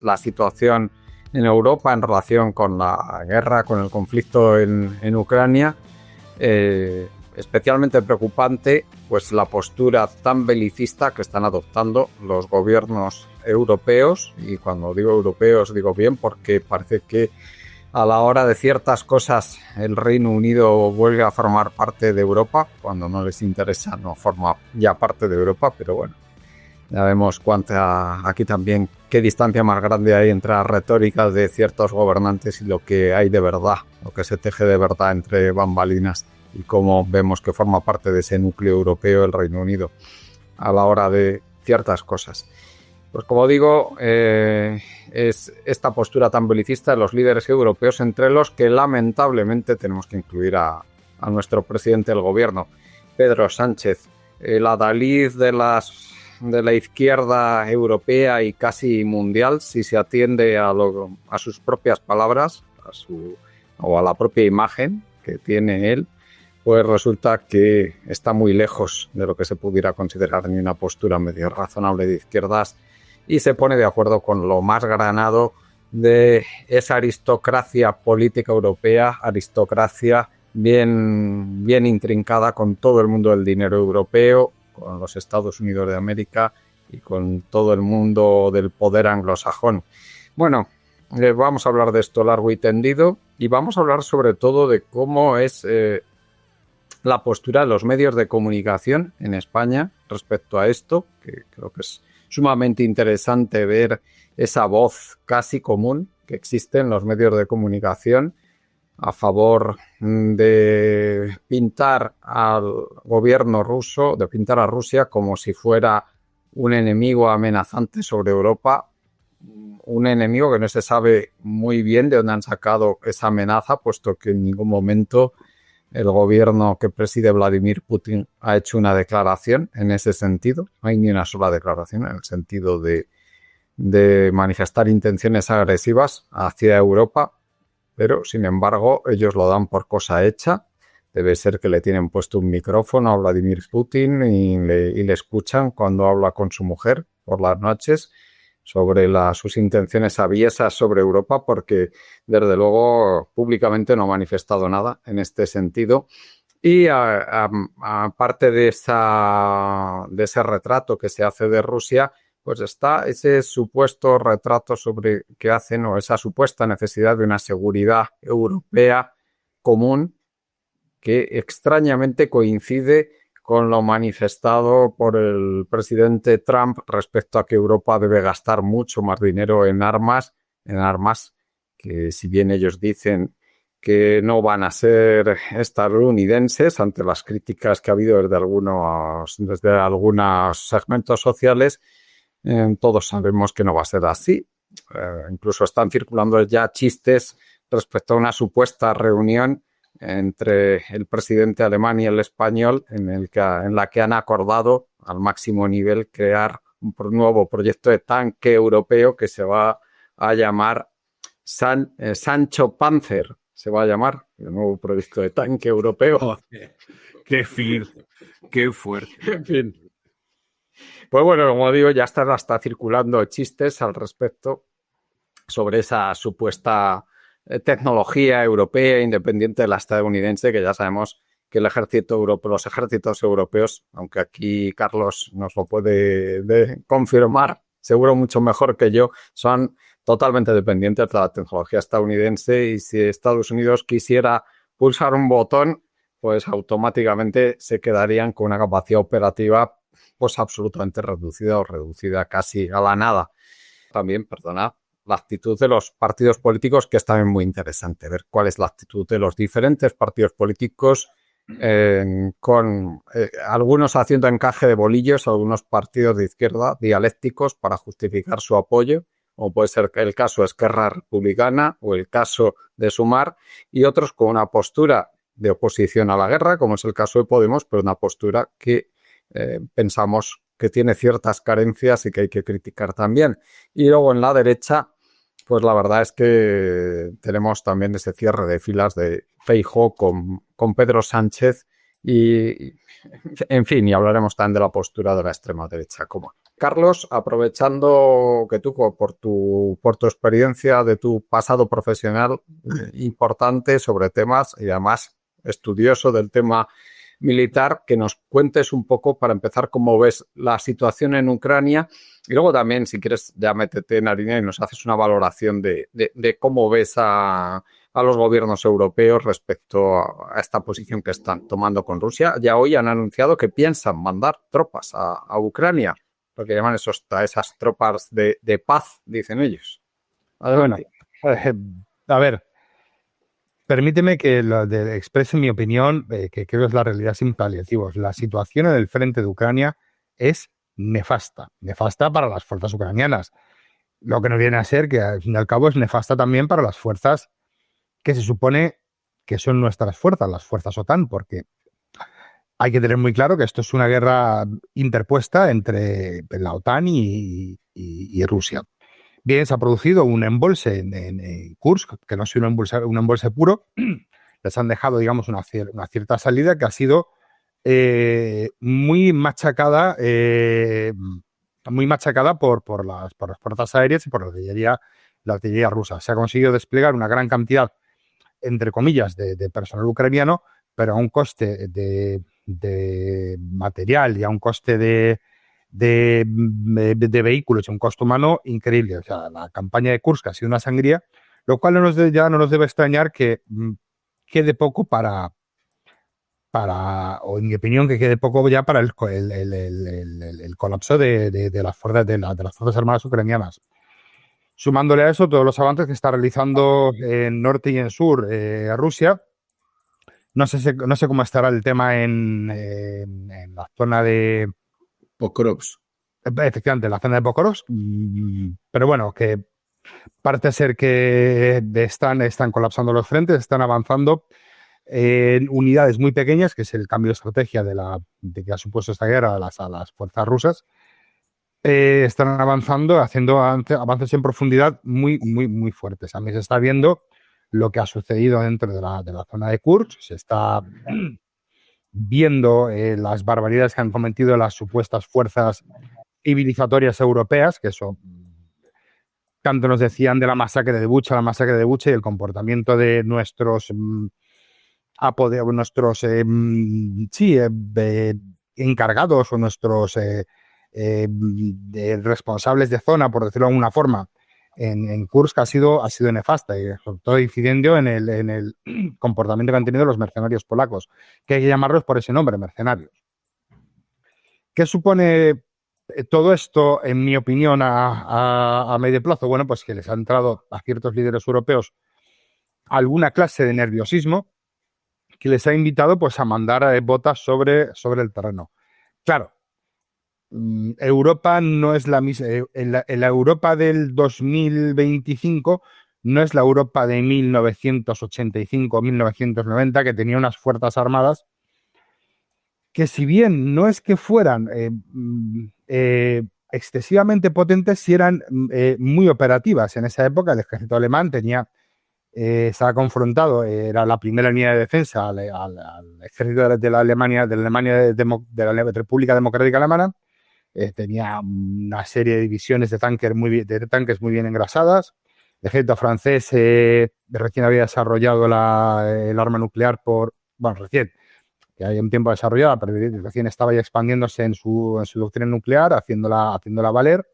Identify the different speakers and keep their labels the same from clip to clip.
Speaker 1: la situación en Europa en relación con la guerra, con el conflicto en Ucrania. Especialmente preocupante pues la postura tan belicista que están adoptando los gobiernos europeos, y cuando digo europeos digo bien porque parece que a la hora de ciertas cosas el Reino Unido vuelve a formar parte de Europa, cuando no les interesa no forma ya parte de Europa, pero bueno, ya vemos aquí también qué distancia más grande hay entre las retóricas de ciertos gobernantes y lo que hay de verdad, lo que se teje de verdad entre bambalinas, y cómo vemos que forma parte de ese núcleo europeo el Reino Unido a la hora de ciertas cosas. Pues como digo, es esta postura tan belicista de los líderes europeos, entre los que lamentablemente tenemos que incluir a nuestro presidente del gobierno, Pedro Sánchez, el adalid de la izquierda europea y casi mundial, si se atiende a sus propias palabras o a la propia imagen que tiene él. Pues resulta que está muy lejos de lo que se pudiera considerar ni una postura medio razonable de izquierdas, y se pone de acuerdo con lo más granado de esa aristocracia política europea, aristocracia bien intrincada con todo el mundo del dinero europeo, con los Estados Unidos de América y con todo el mundo del poder anglosajón. Bueno, vamos a hablar de esto largo y tendido, y vamos a hablar sobre todo de cómo es la postura de los medios de comunicación en España respecto a esto, que creo que es sumamente interesante ver esa voz casi común que existe en los medios de comunicación a favor de pintar al gobierno ruso, de pintar a Rusia como si fuera un enemigo amenazante sobre Europa, un enemigo que no se sabe muy bien de dónde han sacado esa amenaza, puesto que en ningún momento el gobierno que preside Vladimir Putin ha hecho una declaración en ese sentido. No hay ni una sola declaración en el sentido de manifestar intenciones agresivas hacia Europa, pero sin embargo ellos lo dan por cosa hecha. Debe ser que le tienen puesto un micrófono a Vladimir Putin y le escuchan cuando habla con su mujer por las noches sobre sus intenciones aviesas sobre Europa, porque desde luego públicamente no ha manifestado nada en este sentido. Y aparte de ese retrato que se hace de Rusia, pues está ese supuesto retrato sobre que hacen, o esa supuesta necesidad de una seguridad europea común, que extrañamente coincide con lo manifestado por el presidente Trump respecto a que Europa debe gastar mucho más dinero en armas que, si bien ellos dicen que no van a ser estadounidenses, ante las críticas que ha habido desde algunos segmentos sociales, todos sabemos que no va a ser así. Incluso están circulando ya chistes respecto a una supuesta reunión entre el presidente alemán y el español en la que han acordado al máximo nivel crear un nuevo proyecto de tanque europeo que se va a llamar Sancho Panzer, se va a llamar el nuevo proyecto de tanque europeo.
Speaker 2: Joder, qué fin, qué fuerte.
Speaker 1: En fin. Pues bueno, como digo, ya está circulando chistes al respecto sobre esa supuesta tecnología europea independiente de la estadounidense, que ya sabemos que los ejércitos europeos, aunque aquí Carlos nos lo puede confirmar, seguro mucho mejor que yo, son totalmente dependientes de la tecnología estadounidense, y si Estados Unidos quisiera pulsar un botón, pues automáticamente se quedarían con una capacidad operativa pues absolutamente reducida o reducida casi a la nada. También, perdonad, la actitud de los partidos políticos, que es también muy interesante ver cuál es la actitud de los diferentes partidos políticos, con algunos haciendo encaje de bolillos, algunos partidos de izquierda dialécticos para justificar su apoyo, como puede ser el caso de Esquerra Republicana o el caso de Sumar, y otros con una postura de oposición a la guerra, como es el caso de Podemos, pero una postura que pensamos que tiene ciertas carencias y que hay que criticar también. Y luego en la derecha, pues la verdad es que tenemos también ese cierre de filas de Feijóo con Pedro Sánchez y en fin, y hablaremos también de la postura de la extrema derecha, como Carlos, aprovechando que tú, por tu experiencia de tu pasado profesional importante sobre temas y además estudioso del tema militar, que nos cuentes un poco, para empezar, cómo ves la situación en Ucrania y luego también, si quieres, ya métete en harina y nos haces una valoración de cómo ves a los gobiernos europeos respecto a esta posición que están tomando con Rusia. Ya hoy han anunciado que piensan mandar tropas a Ucrania, lo que llaman esas tropas de paz, dicen ellos.
Speaker 3: Bueno, a ver, permíteme que exprese mi opinión, que creo que es la realidad sin paliativos. La situación en el frente de Ucrania es nefasta para las fuerzas ucranianas. Lo que nos viene a ser que, al fin y al cabo, es nefasta también para las fuerzas que se supone que son nuestras fuerzas, las fuerzas OTAN, porque hay que tener muy claro que esto es una guerra interpuesta entre la OTAN y Rusia. Bien, se ha producido un embolse en Kursk, que no es un embolse puro. Les han dejado, digamos, una cierta salida que ha sido muy machacada por las fuerzas aéreas y por la artillería rusa. Se ha conseguido desplegar una gran cantidad, entre comillas, de personal ucraniano, pero a un coste de material y a un coste de vehículos y un costo humano increíble. O sea, la campaña de Kursk ha sido una sangría, lo cual ya no nos debe extrañar que quede poco o en mi opinión, que quede poco ya para el colapso de las Fuerzas Armadas ucranianas. Sumándole a eso todos los avances que está realizando en norte y en sur Rusia. No sé cómo estará el tema en la zona de
Speaker 2: Pokrovsk.
Speaker 3: Efectivamente, en la zona de Pokrovsk, pero bueno, que parece ser que están colapsando los frentes, están avanzando en unidades muy pequeñas, que es el cambio de estrategia de que ha supuesto esta guerra a las fuerzas rusas. Están avanzando, haciendo avances en profundidad muy, muy, muy fuertes. A mí se está viendo lo que ha sucedido dentro de la zona de Kursk, se está viendo las barbaridades que han cometido las supuestas fuerzas civilizatorias europeas, que eso tanto nos decían de la masacre de Bucha y el comportamiento de nuestros encargados o nuestros responsables de zona, por decirlo de alguna forma, en Kursk ha sido nefasta, y sobre todo incidiendo en el comportamiento que han tenido los mercenarios polacos, que hay que llamarlos por ese nombre, mercenarios. ¿Qué supone todo esto, en mi opinión, a medio plazo? Bueno, pues que les ha entrado a ciertos líderes europeos alguna clase de nerviosismo que les ha invitado, pues, a mandar botas sobre el terreno. Claro, Europa no es la misma. En la Europa del 2025 no es la Europa de 1985 1990, que tenía unas fuerzas armadas que, si bien no es que fueran excesivamente potentes, sí eran muy operativas. En esa época el ejército alemán estaba confrontado, era la primera línea de defensa al ejército de la Alemania, de la República Democrática Alemana. Tenía una serie de divisiones de tanques muy bien engrasadas. El ejército francés recién había desarrollado el arma nuclear que hay un tiempo desarrollada, pero recién estaba ya expandiéndose en su doctrina nuclear, haciéndola valer.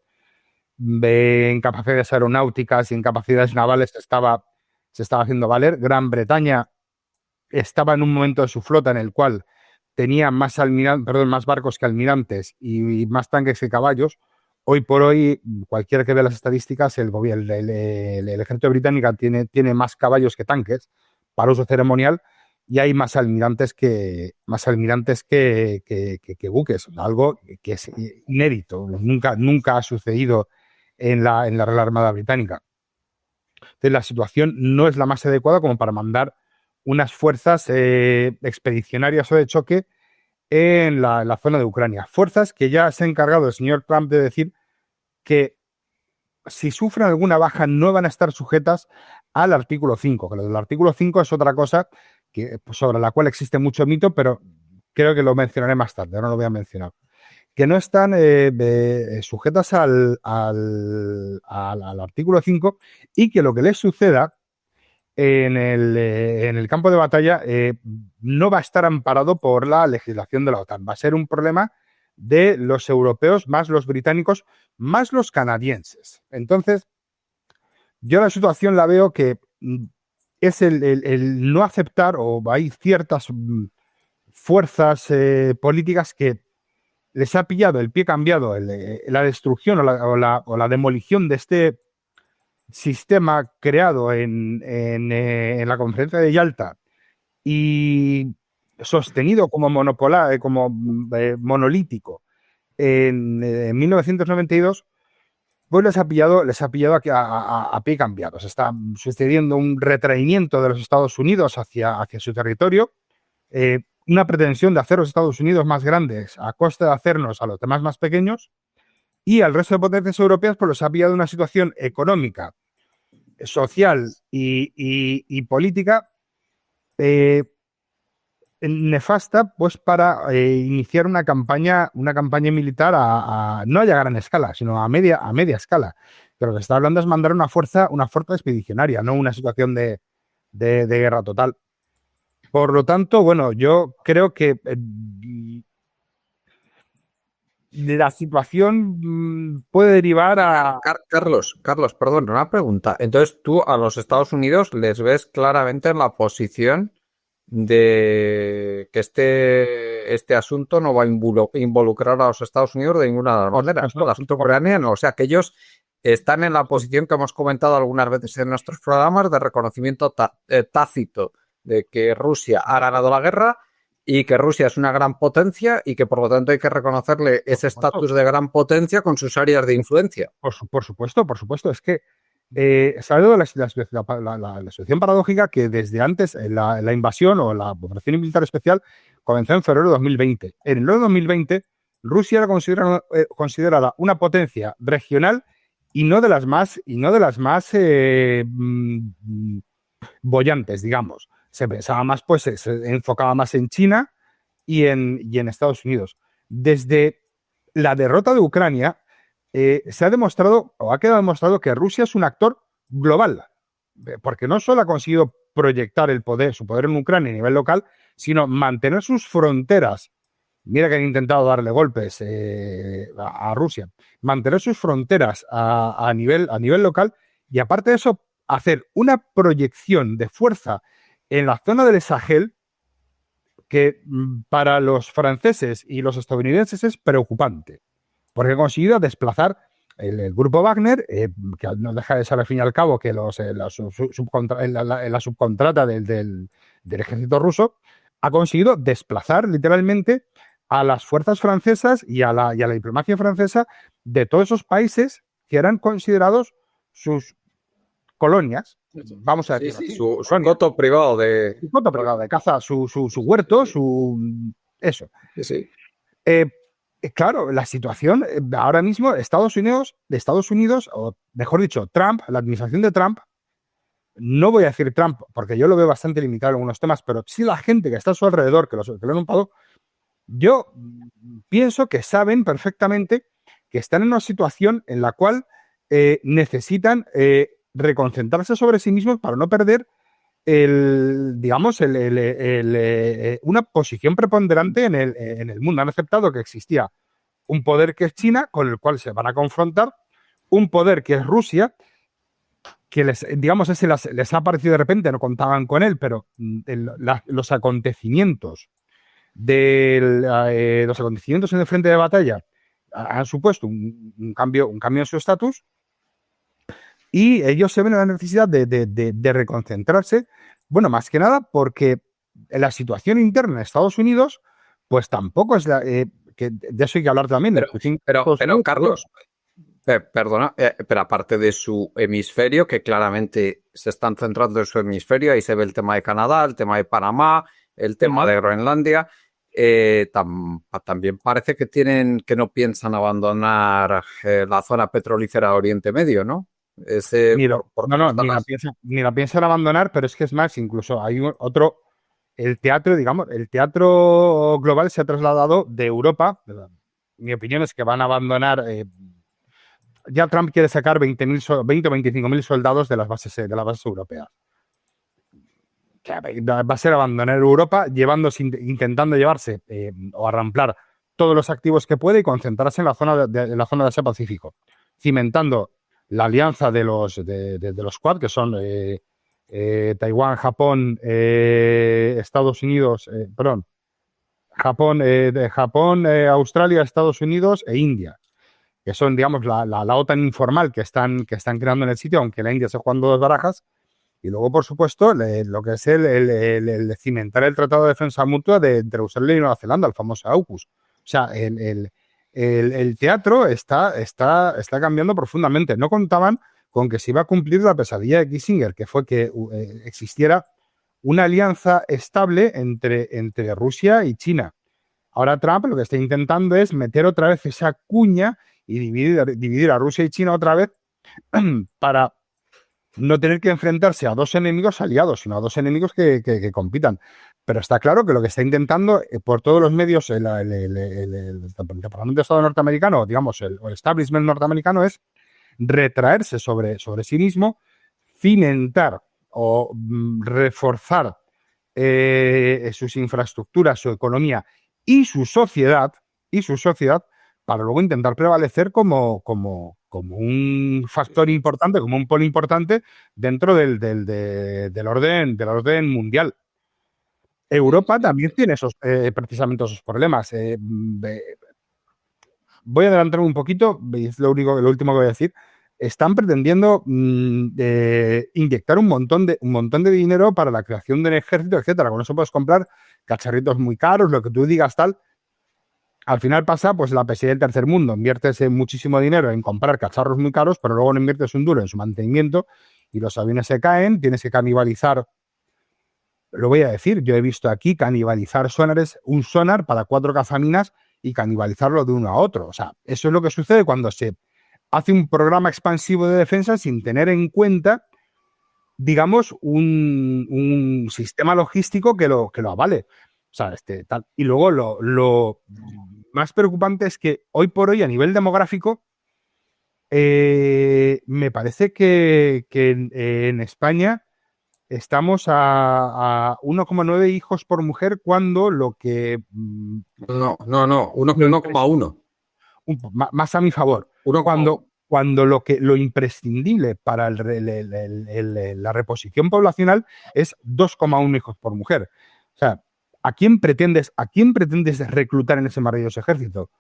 Speaker 3: En capacidades aeronáuticas y en capacidades navales se estaba haciendo valer. Gran Bretaña estaba en un momento de su flota en el cual tenía más barcos que almirantes y más tanques que caballos. Hoy por hoy, cualquiera que vea las estadísticas, el ejército británico tiene más caballos que tanques para uso ceremonial, y hay más almirantes que buques, algo que es inédito, nunca ha sucedido en la Real Armada Británica. Entonces, la situación no es la más adecuada como para mandar unas fuerzas expedicionarias o de choque en la zona de Ucrania. Fuerzas que ya se ha encargado el señor Trump de decir que, si sufren alguna baja, no van a estar sujetas al artículo 5, que lo del artículo 5 es otra cosa sobre la cual existe mucho mito, pero creo que lo mencionaré más tarde, ahora no lo voy a mencionar. que no están sujetas al artículo 5 y que lo que les suceda en el campo de batalla no va a estar amparado por la legislación de la OTAN. Va a ser un problema de los europeos, más los británicos, más los canadienses. Entonces, yo la situación la veo que es el no aceptar, o hay ciertas fuerzas políticas que les ha pillado el pie cambiado, la destrucción o la demolición de este sistema creado en la conferencia de Yalta y sostenido como monolítico en 1992, pues les ha pillado a pie cambiado. Se está sucediendo un retraimiento de los Estados Unidos hacia su territorio, una pretensión de hacer los Estados Unidos más grandes a costa de hacernos a los demás más pequeños, y al resto de potencias europeas pues los ha pillado una situación económica, social y política nefasta, pues para iniciar una campaña militar no a gran escala, sino a media escala. Pero lo que está hablando es mandar una fuerza expedicionaria, no una situación de guerra total. Por lo tanto, bueno, yo creo que la situación puede derivar a...
Speaker 1: Carlos, perdón, una pregunta. Entonces, tú a los Estados Unidos les ves claramente en la posición de que este asunto no va a involucrar a los Estados Unidos de ninguna manera. El asunto ucraniano. O sea, que ellos están en la posición que hemos comentado algunas veces en nuestros programas de reconocimiento tácito de que Rusia ha ganado la guerra y que Rusia es una gran potencia y que por lo tanto hay que reconocerle ese estatus de gran potencia con sus áreas de influencia.
Speaker 3: Por supuesto. Es que se ha dado la situación paradójica que desde antes la invasión o la operación militar especial comenzó en febrero de 2020. En enero de 2020 Rusia era considerada una potencia regional y no de las más bollantes, digamos. Se pensaba más, pues se enfocaba más en China y en Estados Unidos. Desde la derrota de Ucrania se ha demostrado, o ha quedado demostrado, que Rusia es un actor global, porque no solo ha conseguido proyectar su poder en Ucrania a nivel local, sino mantener sus fronteras. Mira que han intentado darle golpes a Rusia. Mantener sus fronteras a nivel local y, aparte de eso, hacer una proyección de fuerza en la zona del Sahel que para los franceses y los estadounidenses es preocupante, porque ha conseguido desplazar el grupo Wagner, que no deja de ser al fin y al cabo que la subcontrata del ejército ruso, ha conseguido desplazar literalmente a las fuerzas francesas y a la diplomacia francesa de todos esos países que eran considerados sus colonias. Vamos a decir,
Speaker 1: su coto privado de...
Speaker 3: Su coto privado de caza, su huerto, eso.
Speaker 1: Sí.
Speaker 3: Claro, la situación ahora mismo, Estados Unidos, o mejor dicho, Trump, la administración de Trump, no voy a decir Trump porque yo lo veo bastante limitado en algunos temas, pero sí la gente que está a su alrededor, que lo han ocupado, yo pienso que saben perfectamente que están en una situación en la cual necesitan reconcentrarse sobre sí mismos para no perder una posición preponderante en el mundo. Han aceptado que existía un poder que es China, con el cual se van a confrontar, un poder que es Rusia, que les ha aparecido de repente, no contaban con él, pero los acontecimientos en el frente de batalla han supuesto un cambio en su estatus. Y ellos se ven en la necesidad de reconcentrarse, bueno, más que nada porque la situación interna en Estados Unidos, pues tampoco es que de eso hay que hablar también.
Speaker 1: Pero Carlos, perdona, pero aparte de su hemisferio, que claramente se están centrando en su hemisferio, ahí se ve el tema de Canadá, el tema de Panamá, el tema de Groenlandia. También parece que no piensan abandonar la zona petrolífera de Oriente Medio, ¿no?
Speaker 3: Ni la piensan abandonar, pero es que es más, incluso hay el teatro global se ha trasladado de Europa, mi opinión es que van a abandonar. Ya Trump quiere sacar 20 o 25.000 soldados de las bases europeas. O sea, va a ser abandonar Europa, intentando llevarse o arramplar todos los activos que puede y concentrarse en la zona de Asia-Pacífico, cimentando la alianza de los Quad, que son Taiwán, Japón, Estados Unidos, Japón, Australia, Estados Unidos e India, que son, digamos, la OTAN informal que están creando en el sitio, aunque la India se jugando dos barajas. Y luego, por supuesto, lo que es el cimentar el Tratado de Defensa Mutua entre Australia y Nueva Zelanda, el famoso AUKUS. O sea, el teatro está cambiando profundamente. No contaban con que se iba a cumplir la pesadilla de Kissinger, que fue que existiera una alianza estable entre Rusia y China. Ahora Trump lo que está intentando es meter otra vez esa cuña y dividir a Rusia y China otra vez para no tener que enfrentarse a dos enemigos aliados, sino a dos enemigos que compitan. Pero está claro que lo que está intentando por todos los medios el Departamento de Estado norteamericano, digamos, el establishment norteamericano, es retraerse sobre sí mismo, cimentar o reforzar sus infraestructuras, su economía y su sociedad, para luego intentar prevalecer como un factor importante, como un polo importante dentro del orden mundial. Europa también tiene precisamente esos problemas. Voy a adelantarme un poquito, es lo último que voy a decir. Están pretendiendo inyectar un montón de dinero para la creación de un ejército, etcétera. Con eso puedes comprar cacharritos muy caros, lo que tú digas, tal. Al final pasa, pues la pesadilla del tercer mundo. Inviertes muchísimo dinero en comprar cacharros muy caros, pero luego no inviertes un duro en su mantenimiento y los aviones se caen, tienes que canibalizar. Lo voy a decir, yo he visto aquí canibalizar un sonar para 4 cazaminas y canibalizarlo de uno a otro. O sea, eso es lo que sucede cuando se hace un programa expansivo de defensa sin tener en cuenta, digamos, un sistema logístico que lo avale. O sea, tal. Y luego lo más preocupante es que hoy por hoy, a nivel demográfico, me parece que en España estamos a 1,9 hijos por mujer, cuando lo que...
Speaker 1: No, 1,1.
Speaker 3: Más a mi favor. Cuando lo imprescindible para la reposición poblacional es 2,1 hijos por mujer. O sea, ¿a quién pretendes reclutar en ese maravilloso ejército?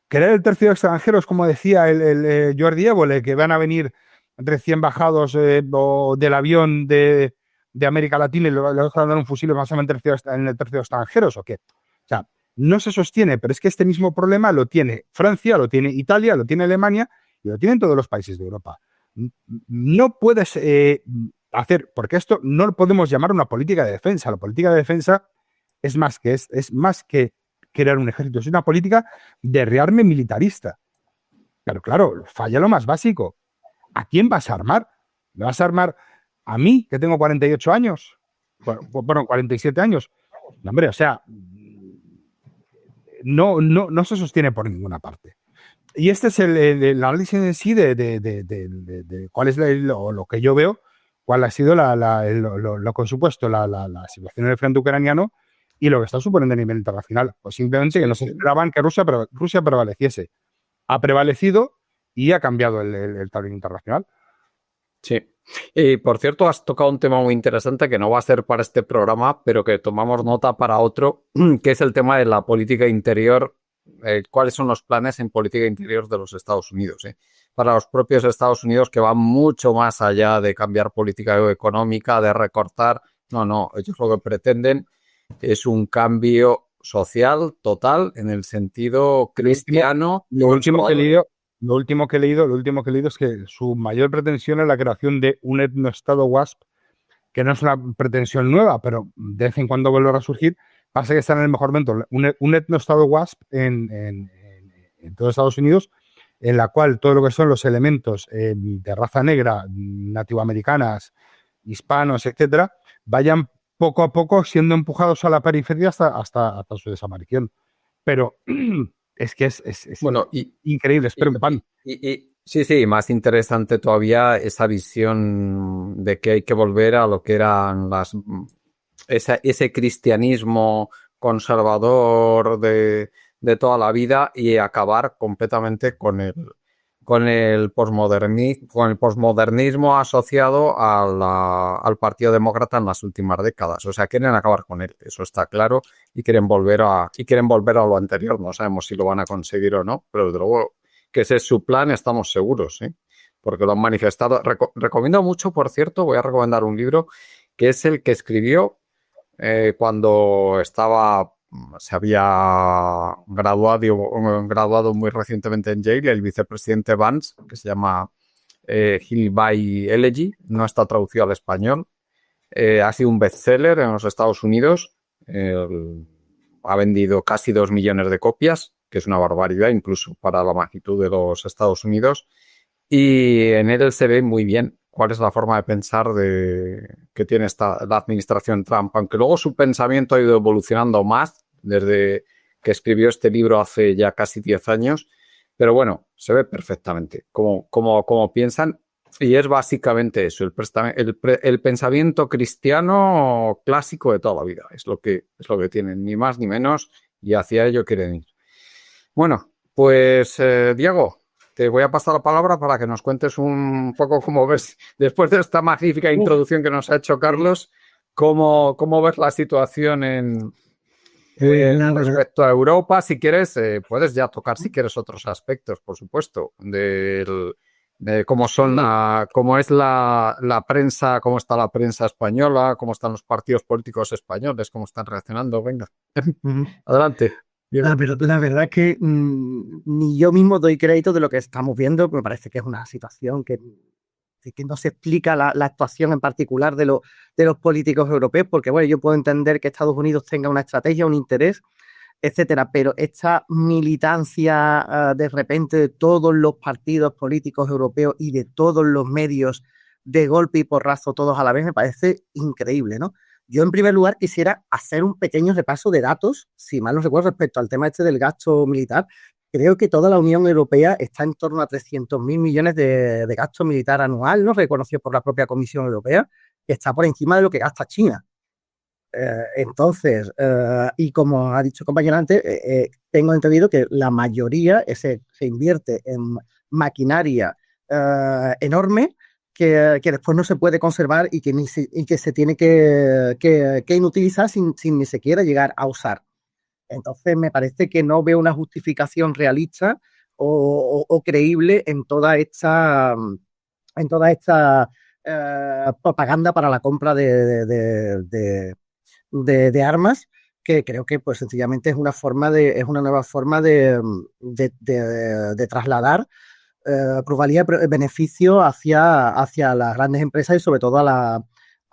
Speaker 3: Crear el tercio de extranjeros, como decía el Jordi Évole, que van a venir recién bajados del avión de América Latina y le van a dar un fusil y vas a meter en el tercio de extranjeros, ¿o qué? O sea, no se sostiene, pero es que este mismo problema lo tiene Francia, lo tiene Italia, lo tiene Alemania y lo tienen todos los países de Europa. No puedes porque esto no lo podemos llamar una política de defensa. La política de defensa es más que crear un ejército, es una política de rearme militarista. Pero claro, falla lo más básico. ¿A quién vas a armar? ¿Me vas a armar a mí, que tengo 48 años? Bueno, 47 años. No, hombre, o sea, no se sostiene por ninguna parte. Y este es el análisis en sí de cuál es lo que yo veo, cuál ha sido lo que ha supuesto la situación en el frente ucraniano y lo que está suponiendo a nivel internacional. Pues simplemente que no se esperaban que Rusia prevaleciese. Ha prevalecido y ha cambiado el tablero internacional.
Speaker 1: Sí. Por cierto, has tocado un tema muy interesante que no va a ser para este programa, pero que tomamos nota para otro, que es el tema de la política interior. ¿Cuáles son los planes en política interior de los Estados Unidos? Para los propios Estados Unidos, que van mucho más allá de cambiar política económica, de recortar. No, ellos lo que pretenden es un cambio social total en el sentido cristiano.
Speaker 3: Lo último que he leído es que su mayor pretensión es la creación de un etnoestado WASP, que no es una pretensión nueva, pero de vez en cuando vuelve a resurgir. Pasa que está en el mejor momento un etnoestado WASP en todo Estados Unidos, en la cual todo lo que son los elementos de raza negra, nativoamericanas, hispanos, etcétera, vayan poco a poco siendo empujados a la periferia hasta su desaparición. Pero Es que es
Speaker 1: Bueno,
Speaker 3: increíble. Espera un pan.
Speaker 1: sí, más interesante todavía esa visión de que hay que volver a lo que eran ese cristianismo conservador de toda la vida y acabar completamente con el posmodernismo asociado al Partido Demócrata en las últimas décadas. O sea, quieren acabar con él, eso está claro, y quieren volver a lo anterior. No sabemos si lo van a conseguir o no, pero desde luego que ese es su plan, estamos seguros, ¿sí? Porque lo han manifestado. Recomiendo mucho, por cierto, voy a recomendar un libro que es el que escribió cuando se había graduado muy recientemente en Yale, el vicepresidente Vance, que se llama Hill by Elegy, no está traducido al español. Ha sido un bestseller en los Estados Unidos. Ha vendido casi 2 millones de copias, que es una barbaridad incluso para la magnitud de los Estados Unidos. Y en él se ve muy bien cuál es la forma de pensar que tiene la administración Trump, aunque luego su pensamiento ha ido evolucionando más desde que escribió este libro hace ya casi 10 años, pero bueno, se ve perfectamente cómo piensan y es básicamente eso, el pensamiento cristiano clásico de toda la vida, es lo que tienen, ni más ni menos, y hacia ello quieren ir. Bueno, pues Diego, te voy a pasar la palabra para que nos cuentes un poco cómo ves, después de esta magnífica introducción que nos ha hecho Carlos, cómo ves la situación respecto a Europa. Si quieres, puedes ya tocar, si quieres, otros aspectos, por supuesto, de cómo es la prensa, cómo está la prensa española, cómo están los partidos políticos españoles, cómo están reaccionando. Venga, adelante.
Speaker 4: La verdad es que ni yo mismo doy crédito de lo que estamos viendo. Me parece que es una situación que no se explica la actuación en particular de los políticos europeos, porque bueno, yo puedo entender que Estados Unidos tenga una estrategia, un interés, etcétera, pero esta militancia de repente de todos los partidos políticos europeos y de todos los medios de golpe y porrazo todos a la vez me parece increíble, ¿no? Yo, en primer lugar, quisiera hacer un pequeño repaso de datos, si mal no recuerdo, respecto al tema este del gasto militar. Creo que toda la Unión Europea está en torno a 300.000 millones de gasto militar anual, ¿no? Reconocido por la propia Comisión Europea, que está por encima de lo que gasta China. Entonces, y como ha dicho el compañero antes, tengo entendido que la mayoría se invierte en maquinaria enorme, que después no se puede conservar y que se tiene que inutilizar sin ni siquiera llegar a usar. Entonces me parece que no veo una justificación realista o creíble en toda esta propaganda para la compra de armas, que creo que pues sencillamente es una nueva forma de trasladar plusvalía, beneficio hacia las grandes empresas y sobre todo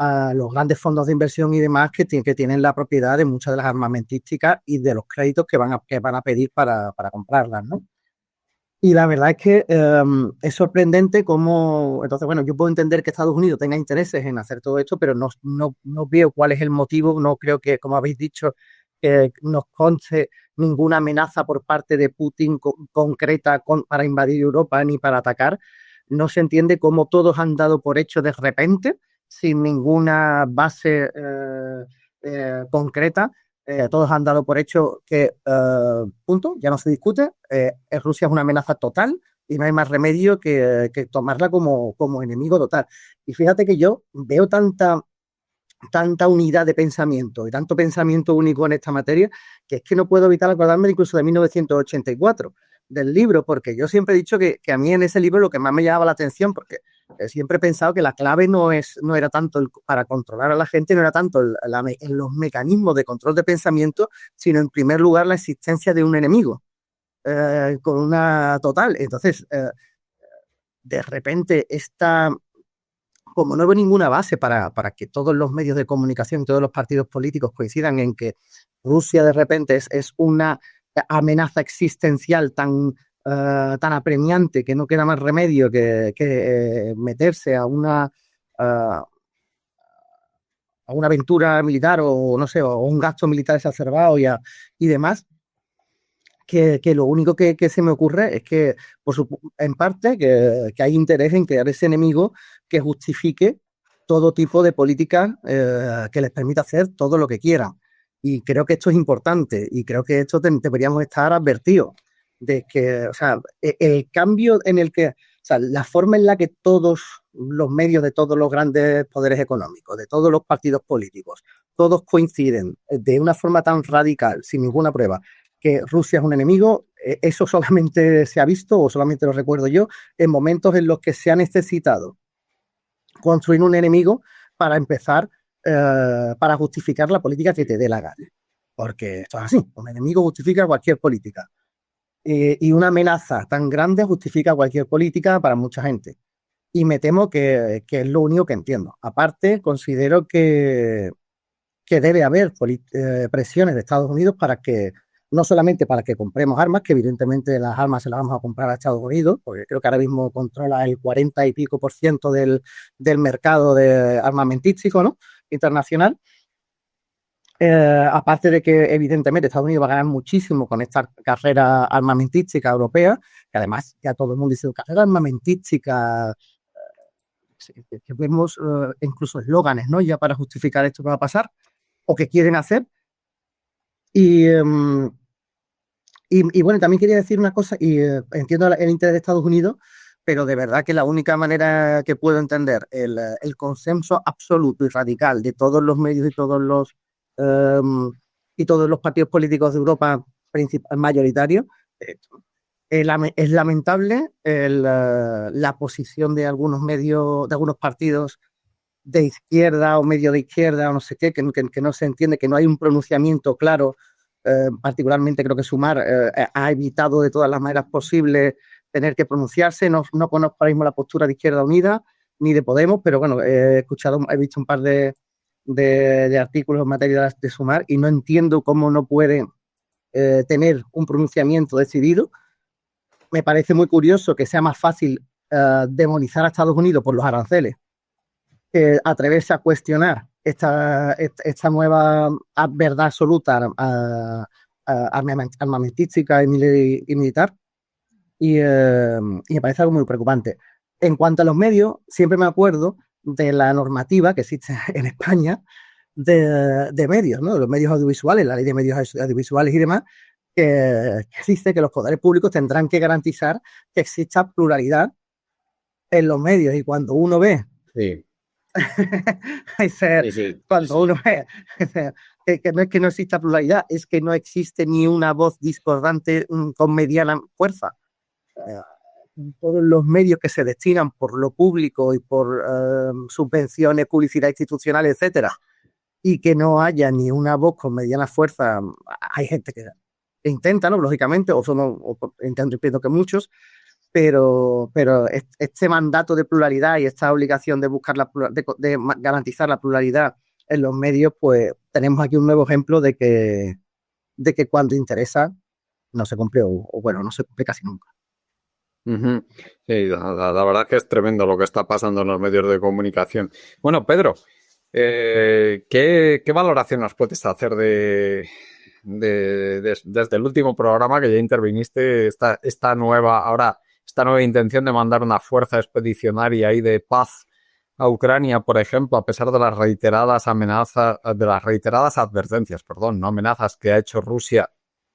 Speaker 4: a los grandes fondos de inversión y demás que tienen la propiedad de muchas de las armamentísticas y de los créditos que van a pedir para comprarlas, ¿no? Y la verdad es que es sorprendente cómo, entonces, bueno, yo puedo entender que Estados Unidos tenga intereses en hacer todo esto, pero no veo cuál es el motivo, no creo que, como habéis dicho, nos conste ninguna amenaza por parte de Putin concreta para invadir Europa ni para atacar. No se entiende cómo todos han dado por hecho de repente, sin ninguna base concreta. Todos han dado por hecho que, punto, ya no se discute, Rusia es una amenaza total y no hay más remedio que tomarla como enemigo total. Y fíjate que yo veo tanta unidad de pensamiento y tanto pensamiento único en esta materia que es que no puedo evitar acordarme incluso de 1984, del libro, porque yo siempre he dicho que a mí en ese libro lo que más me llamaba la atención, porque siempre he pensado que la clave no era tanto para controlar a la gente, no era tanto en los mecanismos de control de pensamiento, sino en primer lugar la existencia de un enemigo con una total. Entonces, de repente, como no veo ninguna base para que todos los medios de comunicación, todos los partidos políticos coincidan en que Rusia de repente es una amenaza existencial tan apremiante que no queda más remedio que meterse a una aventura militar o no sé, o un gasto militar exacerbado y demás, que lo único que se me ocurre es que, en parte, que hay interés en crear ese enemigo que justifique todo tipo de políticas que les permita hacer todo lo que quieran. Y creo que esto es importante y creo que esto deberíamos estar advertidos de que, o sea, el cambio en el que, o sea, la forma en la que todos los medios de todos los grandes poderes económicos, de todos los partidos políticos, todos coinciden de una forma tan radical, sin ninguna prueba, que Rusia es un enemigo, eso solamente se ha visto, o solamente lo recuerdo yo, en momentos en los que se ha necesitado construir un enemigo para empezar, para justificar la política que te dé la gana. Porque esto es así, un enemigo justifica cualquier política. Y una amenaza tan grande justifica cualquier política para mucha gente. Y me temo que es lo único que entiendo. Aparte, considero que debe haber presiones de Estados Unidos para que, no solamente para que compremos armas, que evidentemente las armas se las vamos a comprar a Estados Unidos, porque creo que ahora mismo controla el 40 y pico % del mercado de armamentístico, ¿no?, internacional. Aparte de que evidentemente Estados Unidos va a ganar muchísimo con esta carrera armamentística europea, que además ya todo el mundo dice carrera armamentística, que vemos incluso eslóganes, ¿no?, ya para justificar esto que va a pasar o que quieren hacer. Y bueno, también quería decir una cosa, y entiendo el interés de Estados Unidos, pero de verdad que la única manera que puedo entender el consenso absoluto y radical de todos los medios y todos los partidos políticos de Europa mayoritarios, es lamentable la posición de algunos medios, de algunos partidos de izquierda o medio de izquierda o no sé qué, que no se entiende, que no hay un pronunciamiento claro. Particularmente creo que Sumar ha evitado de todas las maneras posibles tener que pronunciarse. No conozco ahora mismo la postura de Izquierda Unida ni de Podemos, pero bueno, he visto un par de artículos en materia de Sumar y no entiendo cómo no puede tener un pronunciamiento decidido. Me parece muy curioso que sea más fácil demonizar a Estados Unidos por los aranceles, atreverse a cuestionar esta nueva verdad absoluta armamentística y militar, y me parece algo muy preocupante. En cuanto a los medios, siempre me acuerdo de la normativa que existe en España de medios, ¿no?, de los medios audiovisuales, la ley de medios audiovisuales y demás, que dice que los poderes públicos tendrán que garantizar que exista pluralidad en los medios. Y cuando uno ve
Speaker 1: Sí.
Speaker 4: cuando uno ve que no es que no exista pluralidad, es que no existe ni una voz discordante con mediana fuerza. Todos los medios que se destinan por lo público y por subvenciones, publicidad institucional, etcétera, y que no haya ni una voz con mediana fuerza, hay gente que intenta, ¿no?, lógicamente, entiendo que muchos, pero este mandato de pluralidad y esta obligación de buscar de garantizar la pluralidad en los medios, pues tenemos aquí un nuevo ejemplo de que cuando interesa no se cumple, o bueno, no se cumple casi nunca.
Speaker 1: Uh-huh. Sí, la verdad que es tremendo lo que está pasando en los medios de comunicación. Bueno, Pedro, ¿qué valoración nos puedes hacer desde el último programa que ya interviniste, esta nueva intención de mandar una fuerza expedicionaria ahí de paz a Ucrania, por ejemplo, a pesar de las reiteradas advertencias, no amenazas, que ha hecho Rusia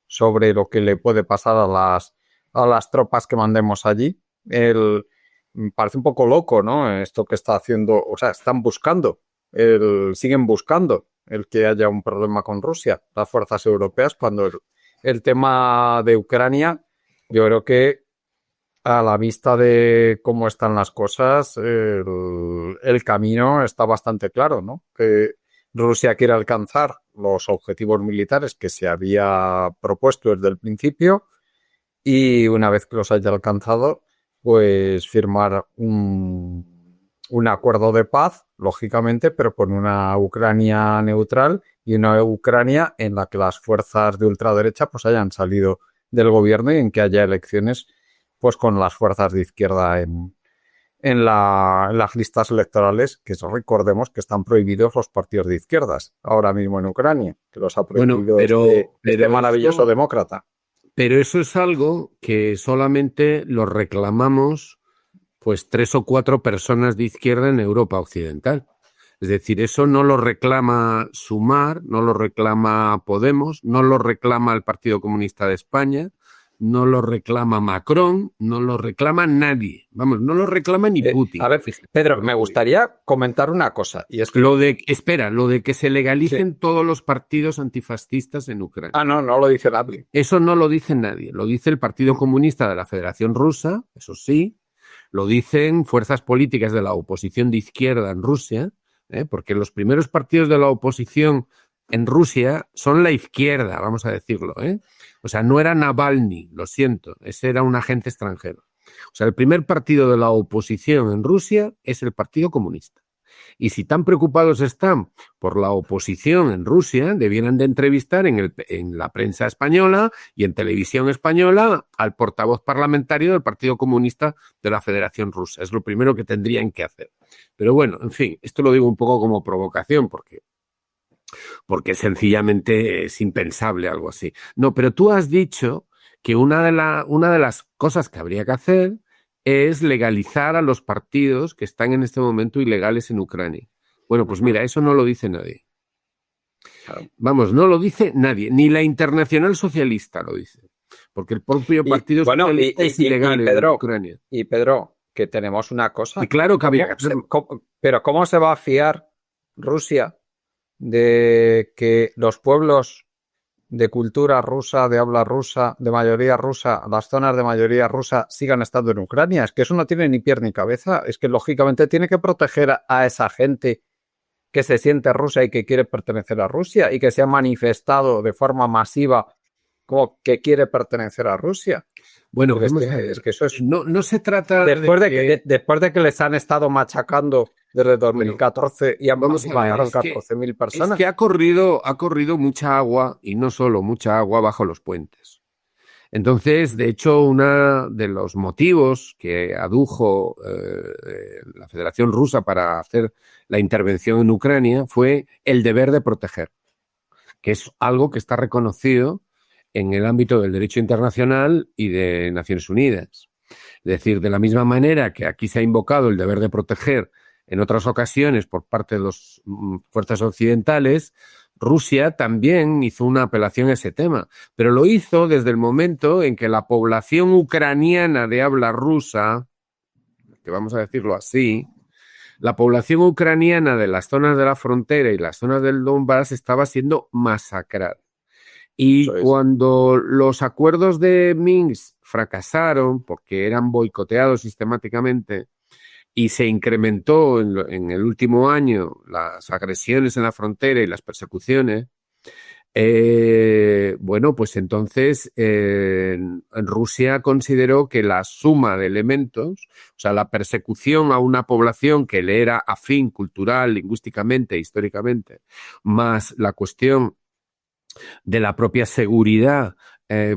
Speaker 1: sobre lo que le puede pasar a las tropas que mandemos allí? Me parece un poco loco, ¿no?, esto que está haciendo. O sea, siguen buscando el que haya un problema con Rusia, las fuerzas europeas, cuando el tema de Ucrania, yo creo que a la vista de cómo están las cosas, el camino está bastante claro, ¿no?, que Rusia quiere alcanzar los objetivos militares que se había propuesto desde el principio, y una vez que los haya alcanzado, pues firmar un acuerdo de paz, lógicamente, pero con una Ucrania neutral y una Ucrania en la que las fuerzas de ultraderecha pues hayan salido del gobierno y en que haya elecciones pues con las fuerzas de izquierda en las listas electorales, que recordemos que están prohibidos los partidos de izquierdas ahora mismo en Ucrania, que los ha prohibido este maravilloso demócrata.
Speaker 2: Pero eso es algo que solamente lo reclamamos pues 3 o 4 personas de izquierda en Europa Occidental. Es decir, eso no lo reclama Sumar, no lo reclama Podemos, no lo reclama el Partido Comunista de España, no lo reclama Macron, no lo reclama nadie. Vamos, no lo reclama ni Putin.
Speaker 1: A ver, Pedro, me gustaría comentar una cosa. Y es que...
Speaker 2: lo de que se legalicen todos los partidos antifascistas en Ucrania.
Speaker 1: Ah, no lo dice nadie.
Speaker 2: Eso no lo dice nadie. Lo dice el Partido Comunista de la Federación Rusa, eso sí. Lo dicen fuerzas políticas de la oposición de izquierda en Rusia, porque los primeros partidos de la oposición en Rusia son la izquierda, vamos a decirlo. O sea, no era Navalny, lo siento, ese era un agente extranjero. O sea, el primer partido de la oposición en Rusia es el Partido Comunista. Y si tan preocupados están por la oposición en Rusia, debieran de entrevistar en la prensa española y en televisión española al portavoz parlamentario del Partido Comunista de la Federación Rusa. Es lo primero que tendrían que hacer. Pero bueno, en fin, esto lo digo un poco como provocación porque sencillamente es impensable algo así. No, pero tú has dicho que una de las cosas que habría que hacer es legalizar a los partidos que están en este momento ilegales en Ucrania. Bueno, pues mira, eso no lo dice nadie. Vamos, no lo dice nadie, ni la Internacional Socialista lo dice, porque el propio Partido Socialista es ilegal en Ucrania.
Speaker 1: Y Pedro, que tenemos una cosa.
Speaker 2: Y claro que había...
Speaker 1: Pero ¿cómo se va a fiar Rusia de que los pueblos de cultura rusa, de habla rusa, de mayoría rusa, las zonas de mayoría rusa sigan estando en Ucrania? Es que eso no tiene ni pie ni cabeza. Es que lógicamente tiene que proteger a esa gente que se siente rusa y que quiere pertenecer a Rusia y que se ha manifestado de forma masiva como que quiere pertenecer a Rusia.
Speaker 2: Bueno,
Speaker 1: es que eso es...
Speaker 2: No se trata
Speaker 1: después de que les han estado machacando desde 2014 y han matado 14.000 personas.
Speaker 2: Es que ha corrido mucha agua, y no solo mucha agua, bajo los puentes. Entonces, de hecho, uno de los motivos que adujo la Federación Rusa para hacer la intervención en Ucrania fue el deber de proteger, que es algo que está reconocido en el ámbito del derecho internacional y de Naciones Unidas. Es decir, de la misma manera que aquí se ha invocado el deber de proteger en otras ocasiones por parte de las fuerzas occidentales, Rusia también hizo una apelación a ese tema, pero lo hizo desde el momento en que la población ucraniana de habla rusa, que vamos a decirlo así, la población ucraniana de las zonas de la frontera y las zonas del Donbass estaba siendo masacrada. Y cuando los acuerdos de Minsk fracasaron porque eran boicoteados sistemáticamente y se incrementó en el último año las agresiones en la frontera y las persecuciones, bueno, pues entonces Rusia consideró que la suma de elementos, o sea, la persecución a una población que le era afín cultural, lingüísticamente, históricamente, más la cuestión de la propia seguridad,